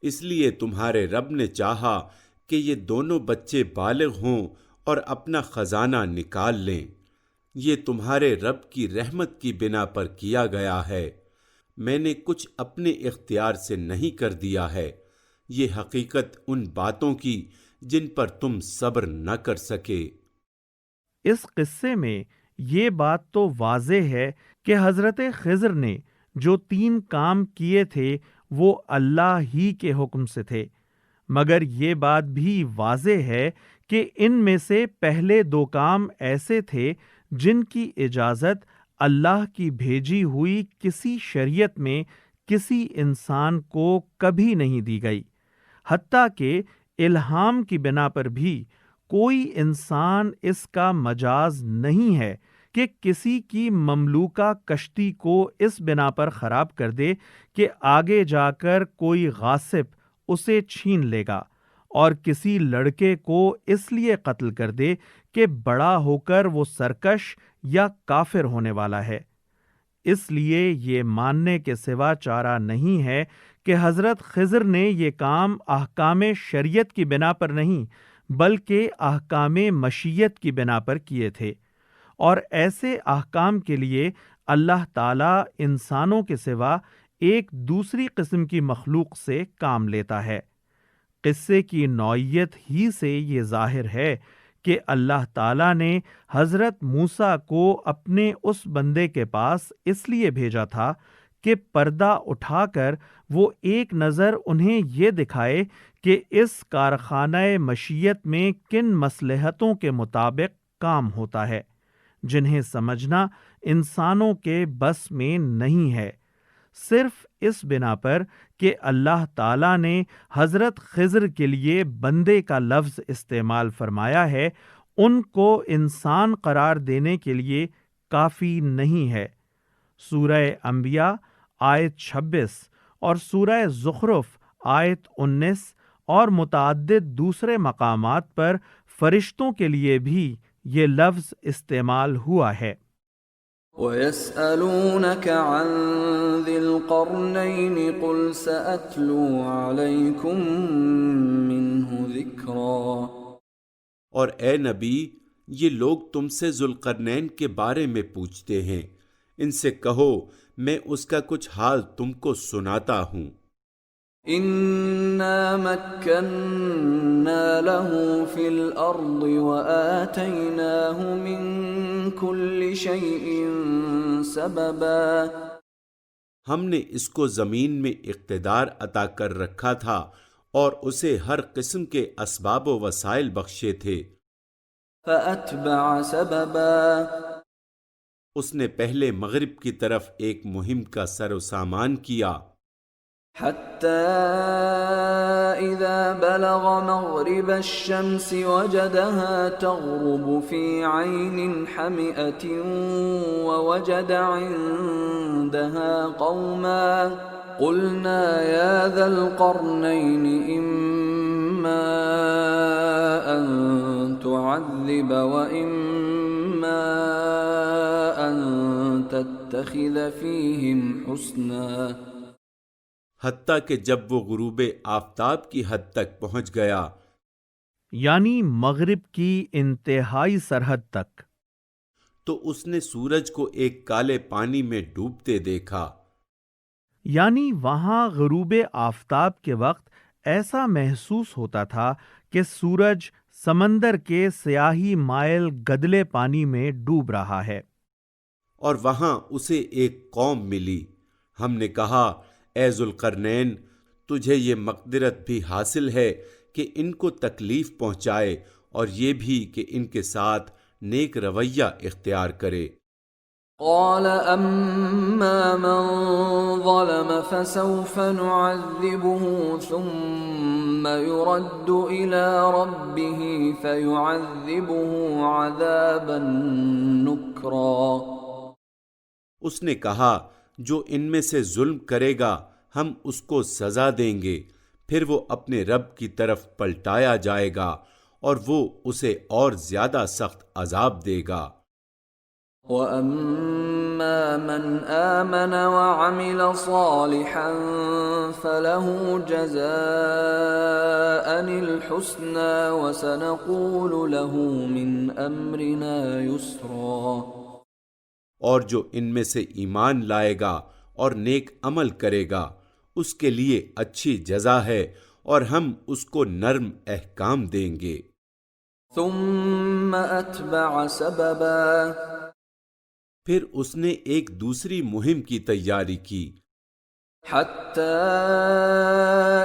اس لیے تمہارے رب نے چاہا کہ یہ دونوں بچے بالغ ہوں اور اپنا خزانہ نکال لیں۔ یہ تمہارے رب کی رحمت کی بنا پر کیا گیا ہے، میں نے کچھ اپنے اختیار سے نہیں کر دیا ہے۔ یہ حقیقت ان باتوں کی جن پر تم صبر نہ کر سکے۔ اس قصے میں یہ بات تو واضح ہے کہ حضرت خضر نے جو 3 کام کیے تھے وہ اللہ ہی کے حکم سے تھے، مگر یہ بات بھی واضح ہے کہ ان میں سے پہلے 2 کام ایسے تھے جن کی اجازت اللہ کی بھیجی ہوئی کسی شریعت میں کسی انسان کو کبھی نہیں دی گئی، حتیٰ کہ الہام کی بنا پر بھی کوئی انسان اس کا مجاز نہیں ہے کہ کسی کی مملوکہ کشتی کو اس بنا پر خراب کر دے کہ آگے جا کر کوئی غاصب اسے چھین لے گا، اور کسی لڑکے کو اس لیے قتل کر دے کہ بڑا ہو کر وہ سرکش یا کافر ہونے والا ہے۔ اس لیے یہ ماننے کے سوا چارہ نہیں ہے کہ حضرت خضر نے یہ کام احکام شریعت کی بنا پر نہیں بلکہ احکام مشیت کی بنا پر کیے تھے، اور ایسے احکام کے لیے اللہ تعالیٰ انسانوں کے سوا ایک دوسری قسم کی مخلوق سے کام لیتا ہے۔ قصے کی نوعیت ہی سے یہ ظاہر ہے کہ اللہ تعالیٰ نے حضرت موسیٰ کو اپنے اس بندے کے پاس اس لیے بھیجا تھا کہ پردہ اٹھا کر وہ ایک نظر انہیں یہ دکھائے کہ اس کارخانہ مشیت میں کن مصلحتوں کے مطابق کام ہوتا ہے، جنہیں سمجھنا انسانوں کے بس میں نہیں ہے، صرف اس بنا پر کہ اللہ تعالیٰ نے حضرت خضر کے لیے بندے کا لفظ استعمال فرمایا ہے، ان کو انسان قرار دینے کے لیے کافی نہیں ہے۔ سورہ انبیاء آیت 26 اور سورہ زخرف آیت 19 اور متعدد دوسرے مقامات پر فرشتوں کے لیے بھی یہ لفظ استعمال ہوا ہے۔ وَيَسْأَلُونَكَ عَنْ ذِي الْقَرْنَيْنِ قُلْ سَأَتْلُو عَلَيْكُمْ مِنْهُ ذِكْرًا۔ اور اے نبی، یہ لوگ تم سے ذوالقرنین کے بارے میں پوچھتے ہیں، ان سے کہو میں اس کا کچھ حال تم کو سناتا ہوں۔ إِنَّا مَكَّنَّا لَهُ فِي الْأَرْضِ وَآتَيْنَاهُ مِنْ كُلِّ شَيْءٍ سَبَبًا۔ ہم نے اس کو زمین میں اقتدار عطا کر رکھا تھا اور اسے ہر قسم کے اسباب و وسائل بخشے تھے۔ فَأَتْبَعَ سَبَبًا۔ اس نے پہلے مغرب کی طرف ایک مہم کا سر و سامان کیا، حَتَّى إِذَا بَلَغَ مَغْرِبَ الشَّمْسِ وَجَدَهَا تَغْرُبُ فِي عَيْنٍ حَمِئَةٍ وَوَجَدَ عِندَهَا قَوْمًا قُلْنَا يَا ذَا الْقَرْنَيْنِ إِمَّا أَن تُعَذِّبَ وَإِمَّا أَن تَتَّخِذَ فِيهِمْ حُسْنًا۔ حتیٰ کہ جب وہ غروب آفتاب کی حد تک پہنچ گیا، یعنی مغرب کی انتہائی سرحد تک، تو اس نے سورج کو ایک کالے پانی میں ڈوبتے دیکھا۔ یعنی وہاں غروب آفتاب کے وقت ایسا محسوس ہوتا تھا کہ سورج سمندر کے سیاہی مائل گدلے پانی میں ڈوب رہا ہے۔ اور وہاں اسے ایک قوم ملی۔ ہم نے کہا، اے ذوالقرنین، تجھے یہ مقدرت بھی حاصل ہے کہ ان کو تکلیف پہنچائے اور یہ بھی کہ ان کے ساتھ نیک رویہ اختیار کرے۔ قال اما من ظلم فسوف نعذبه ثم يرد الى ربه فيعذبه عذابا نكرا۔ اس نے کہا، جو ان میں سے ظلم کرے گا ہم اس کو سزا دیں گے، پھر وہ اپنے رب کی طرف پلٹایا جائے گا اور وہ اسے اور زیادہ سخت عذاب دے گا۔ وَأَمَّا مَنْ آمَنَ وَعَمِلَ صَالِحًا فَلَهُ جَزَاءً الْحُسْنَى وَسَنَقُولُ لَهُ مِنْ أَمْرِنَا يُسْرًا۔ اور جو ان میں سے ایمان لائے گا اور نیک عمل کرے گا اس کے لیے اچھی جزا ہے، اور ہم اس کو نرم احکام دیں گے۔ ثُمَّ أَتْبَعَ سَبَبًا، پھر اس نے ایک دوسری مہم کی تیاری کی، حَتَّى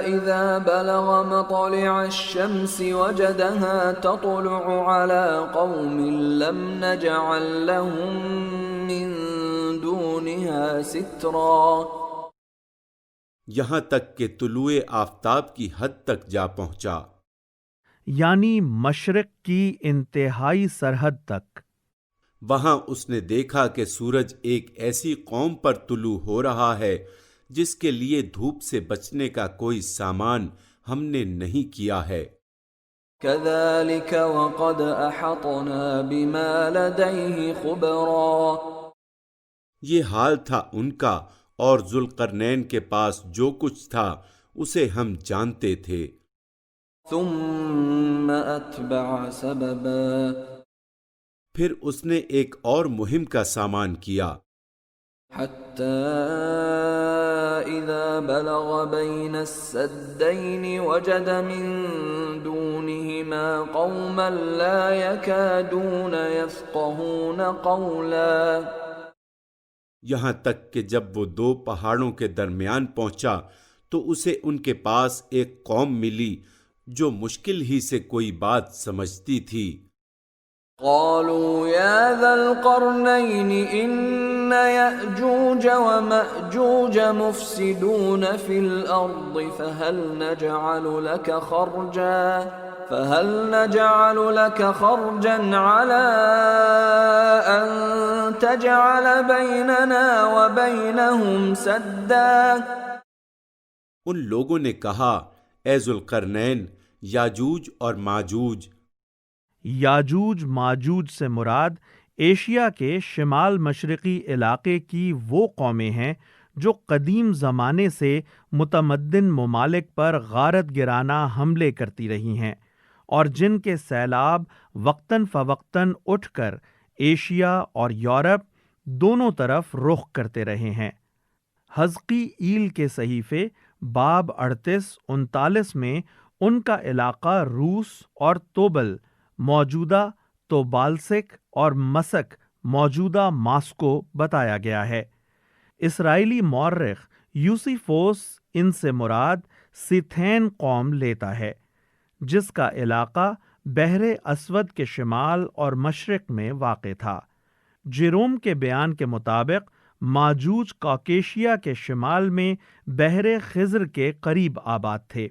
إِذَا بَلَغَ مَطْلِعَ الشَّمْسِ وَجَدَهَا تَطْلُعُ عَلَى قَوْمٍ لَمْ نَجْعَلْ لَهُم مِّن دُونِهَا سِتْرًا، یہاں تک کہ طلوع آفتاب کی حد تک جا پہنچا، یعنی مشرق کی انتہائی سرحد تک۔ وہاں اس نے دیکھا کہ سورج ایک ایسی قوم پر طلوع ہو رہا ہے جس کے لیے دھوپ سے بچنے کا کوئی سامان ہم نے نہیں کیا ہے۔ كَذَلِكَ وَقَدْ أَحَطْنَا بِمَا لَدَيْهِ خُبْرًا، یہ حال تھا ان کا، اور ذوالقرنین کے پاس جو کچھ تھا اسے ہم جانتے تھے۔ ثُمَّ أَتْبَعَ سَبَبًا، پھر اس نے ایک اور مہم کا سامان کیا، حَتَّى إِذَا بَلَغَ بَيْنَ السَّدَّيْنِ وَجَدَ مِن دُونِهِمَا قَوْمًا لَا يَكَادُونَ يَفْقَهُونَ قَوْلًا، یہاں تک کہ جب وہ دو پہاڑوں کے درمیان پہنچا تو اسے ان کے پاس ایک قوم ملی جو مشکل ہی سے کوئی بات سمجھتی تھی۔ قالوا يا ذا القرنين إن يأجوج ومأجوج مفسدون في الأرض فهل نجعل لك خرجا على أن تجعل بيننا وبينهم سدا۔ ان لوگوں نے کہا، اے ذوالقرنین، یاجوج اور ماجوج، یاجوج ماجوج سے مراد ایشیا کے شمال مشرقی علاقے کی وہ قومیں ہیں جو قدیم زمانے سے متمدن ممالک پر غارت گرانہ حملے کرتی رہی ہیں، اور جن کے سیلاب وقتاً فوقتاً اٹھ کر ایشیا اور یورپ دونوں طرف رخ کرتے رہے ہیں۔ حزقی ایل کے صحیفے باب 38-39 میں ان کا علاقہ روس اور توبل موجودہ توبالسک اور مسک موجودہ ماسکو بتایا گیا ہے۔ اسرائیلی مورخ یوسیفوس ان سے مراد سیتھین قوم لیتا ہے جس کا علاقہ بحر اسود کے شمال اور مشرق میں واقع تھا۔ جیروم کے بیان کے مطابق ماجوج کاکیشیا کے شمال میں بحر خضر کے قریب آباد تھے۔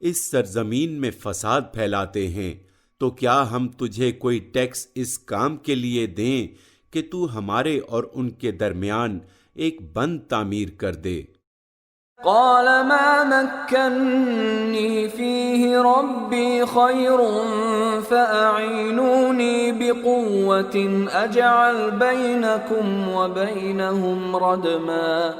اس سرزمین میں فساد پھیلاتے ہیں، تو کیا ہم تجھے کوئی ٹیکس اس کام کے لیے دیں کہ تو ہمارے اور ان کے درمیان ایک بند تعمیر کر دے؟ قال ما مكنني فيه ربي خير فأعينوني بقوة أجعل بينكم وبينهم ردما۔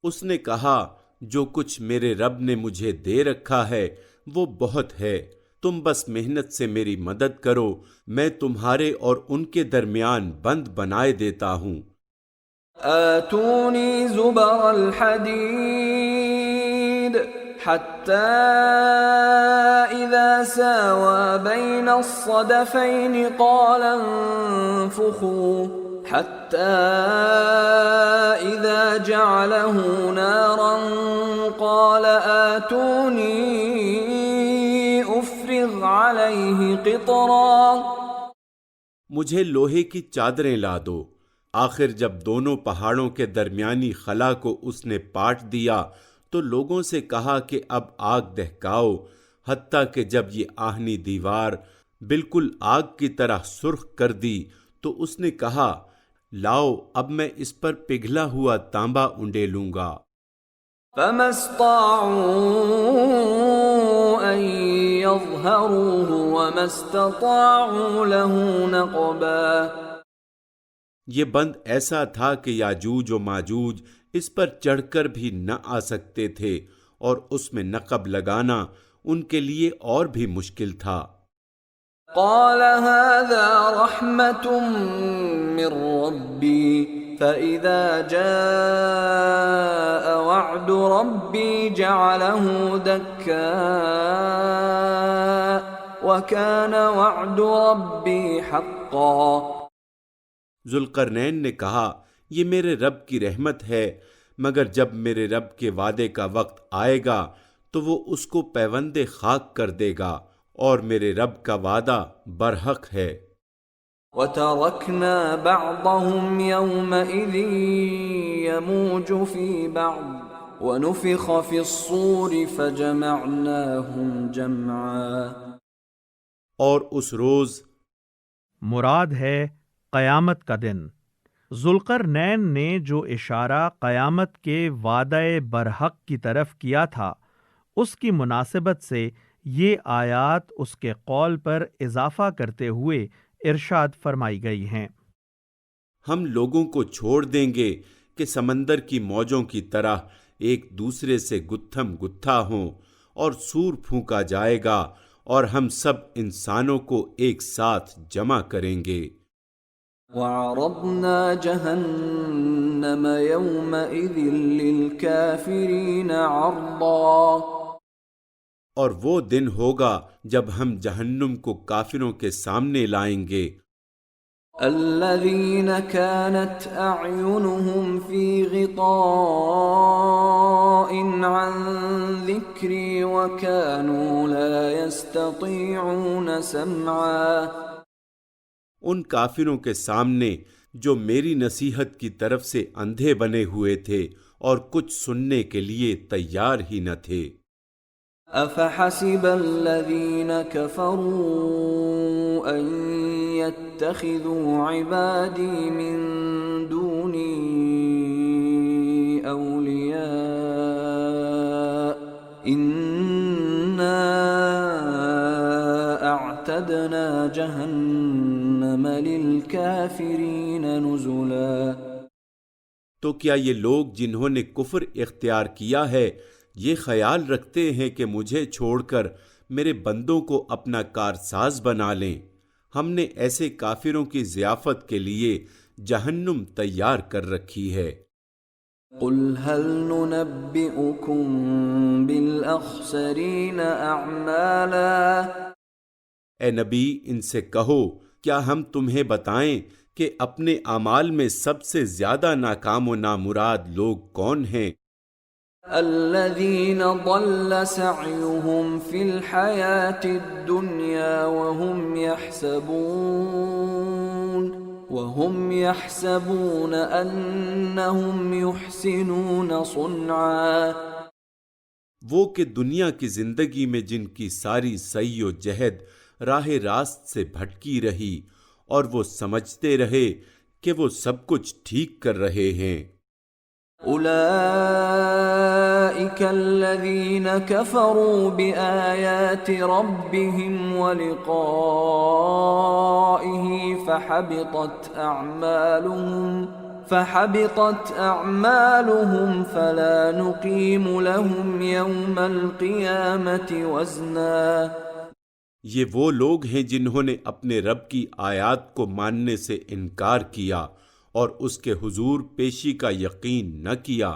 اس نے کہا، جو کچھ میرے رب نے مجھے دے رکھا ہے وہ بہت ہے، تم بس محنت سے میری مدد کرو، میں تمہارے اور ان کے درمیان بند بنائے دیتا ہوں۔ آتوني زبر الحديد حتى إذا ساوى بين الصدفين قال انفخوا حتى إذا جعله نارا قال آتوني أفرغ عليه قطرا۔ مجھے لوہے کی چادریں لا دو۔ آخر جب دونوں پہاڑوں کے درمیانی خلا کو اس نے پاٹ دیا تو لوگوں سے کہا کہ اب آگ دہکاؤ، حتیٰ کہ جب یہ آہنی دیوار بالکل آگ کی طرح سرخ کر دی تو اس نے کہا، لاؤ اب میں اس پر پگھلا ہوا تانبا انڈیلوں گا۔ فما استطاعوا أن ليظهروه وما استطاعوا له نقبا۔ یہ بند ایسا تھا کہ یاجوج و ماجوج اس پر چڑھ کر بھی نہ آ سکتے تھے، اور اس میں نقب لگانا ان کے لیے اور بھی مشکل تھا۔ قال هذا رحمة من ربي فإذا جاء وعد ربي جعله دكاء وكان وعد ربي حقا۔ ذوالقرنین نے کہا یہ میرے رب کی رحمت ہے، مگر جب میرے رب کے وعدے کا وقت آئے گا تو وہ اس کو پیوند خاک کر دے گا، اور میرے رب کا وعدہ برحق ہے۔ وَتَرَكْنَا بَعْضَهُمْ يَوْمَئِذٍ يَمُوجُ فِي بَعْضٍ وَنُفِخَ فِي الصُّورِ فَجَمَعْنَاهُمْ جَمْعًا۔ اور اس روز مراد ہے قیامت کا دن۔ ذوالقرنین نے جو اشارہ قیامت کے وعدہ برحق کی طرف کیا تھا، اس کی مناسبت سے یہ آیات اس کے قول پر اضافہ کرتے ہوئے ارشاد فرمائی گئی ہیں۔ ہم لوگوں کو چھوڑ دیں گے کہ سمندر کی موجوں کی طرح ایک دوسرے سے گتھم گتھا ہوں، اور سور پھونکا جائے گا، اور ہم سب انسانوں کو ایک ساتھ جمع کریں گے۔ وَعَرَضْنَا جَهَنَّمَ يَوْمَئِذٍ لِلْكَافِرِينَ عَرْضًا۔ اور وہ دن ہوگا جب ہم جہنم کو کافروں کے سامنے لائیں گے۔ الَّذِينَ كَانَتْ أَعْيُنُهُمْ فِي غِطَاءٍ عَنْ ذِكْرِي وَكَانُوا لَا يَسْتَطِيعُونَ سَمْعًا۔ ان کافروں کے سامنے جو میری نصیحت کی طرف سے اندھے بنے ہوئے تھے اور کچھ سننے کے لیے تیار ہی نہ تھے۔ أَفَحَسِبَ الَّذِينَ كَفَرُوا أَن يَتَّخِذُوا عِبَادِي مِن دُونِي أَوْلِيَاءَ إِنَّا أَعْتَدْنَا جَهَنَّمَ لِلْكَافِرِينَ نُزُلًا۔ تو کیا یہ لوگ جنہوں نے کفر اختیار کیا ہے یہ خیال رکھتے ہیں کہ مجھے چھوڑ کر میرے بندوں کو اپنا کارساز بنا لیں؟ ہم نے ایسے کافروں کی ضیافت کے لیے جہنم تیار کر رکھی ہے۔ قُلْ هَلْ نُنَبِّئُكُمْ بِالْأَخْسَرِينَ أَعْمَالًا۔ اے نبی ان سے کہو کیا ہم تمہیں بتائیں کہ اپنے اعمال میں سب سے زیادہ ناکام و نامراد لوگ کون ہیں؟ الذين ضل سعيهم في الحياة الدنيا وهم يحسبون أنهم يحسنون صنعا۔ وہ کہ دنیا کی زندگی میں جن کی ساری سعی و جہد راہ راست سے بھٹکی رہی، اور وہ سمجھتے رہے کہ وہ سب کچھ ٹھیک کر رہے ہیں۔ أولئك الذين كفروا بآيات ربهم ولقائه فحبطت أعمالهم فلا نقيم لهم يوم القيامة وزنا۔ یہ وہ لوگ ہیں جنہوں نے اپنے رب کی آیات کو ماننے سے انکار کیا اور اس کے حضور پیشی کا یقین نہ کیا،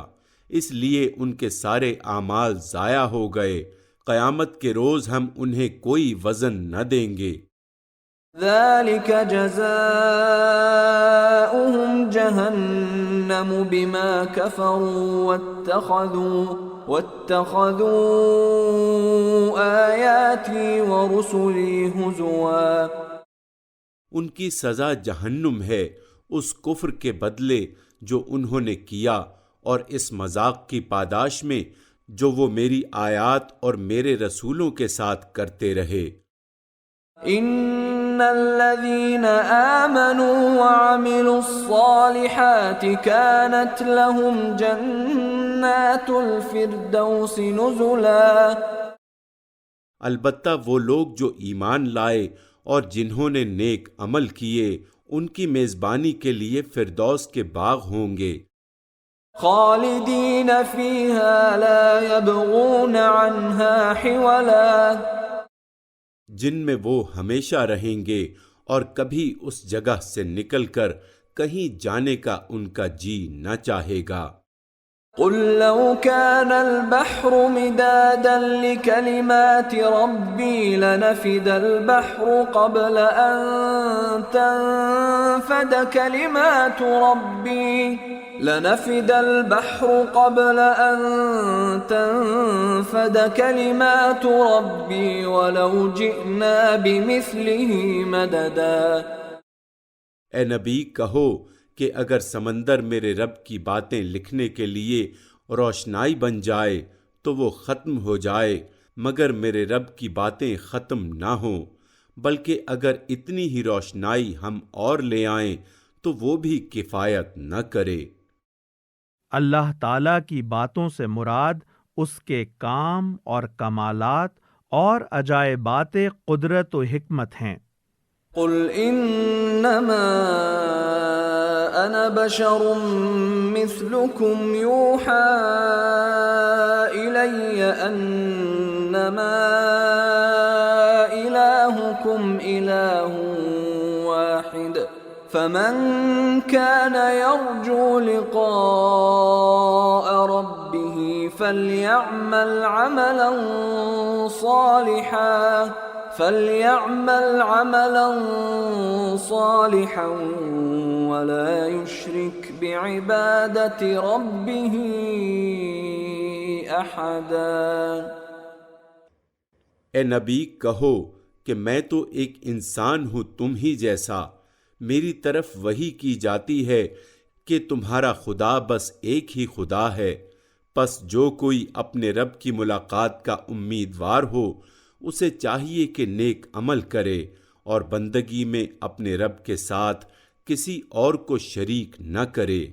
اس لیے ان کے سارے اعمال ضائع ہو گئے۔ قیامت کے روز ہم انہیں کوئی وزن نہ دیں گے۔ ذلك جزاؤهم جہنم بما كفروا واتخذوا آیاتی ورسلی ہزوا۔ ان کی سزا جہنم ہے اس کفر کے بدلے جو انہوں نے کیا، اور اس مذاق کی پاداش میں جو وہ میری آیات اور میرے رسولوں کے ساتھ کرتے رہے۔ ان الذين آمنوا وعملوا الصالحات كانت لهم جنات الفردوس نزلا۔ البتہ وہ لوگ جو ایمان لائے اور جنہوں نے نیک عمل کیے ان کی میزبانی کے لیے فردوس کے باغ ہوں گے، خالدین فیہا لا یبغون عنہا حولا، جن میں وہ ہمیشہ رہیں گے اور کبھی اس جگہ سے نکل کر کہیں جانے کا ان کا جی نہ چاہے گا۔ قل لو كان البحر مدادا لكلمات ربي لنفد البحر قبل أن تنفد كلمات ربي لنفد البحر قبل أن تنفد كلمات ربي ولو جئنا بمثله مددا۔ اے نبی کہو کہ اگر سمندر میرے رب کی باتیں لکھنے کے لیے روشنائی بن جائے تو وہ ختم ہو جائے، مگر میرے رب کی باتیں ختم نہ ہوں، بلکہ اگر اتنی ہی روشنائی ہم اور لے آئیں تو وہ بھی کفایت نہ کرے۔ اللہ تعالیٰ کی باتوں سے مراد اس کے کام اور کمالات اور عجائبات قدرت و حکمت ہیں۔ قل انما انا بشر مثلكم يوحى الي انما الهكم اله واحد فمن كان يرجو لقاء ربه فليعمل عملا صالحا ولا يشرك بعبادة ربه أحدا۔ اے نبی کہو کہ میں تو ایک انسان ہوں تم ہی جیسا، میری طرف وحی کی جاتی ہے کہ تمہارا خدا بس ایک ہی خدا ہے، پس جو کوئی اپنے رب کی ملاقات کا امیدوار ہو اسے چاہیے کہ نیک عمل کرے اور بندگی میں اپنے رب کے ساتھ کسی اور کو شریک نہ کرے۔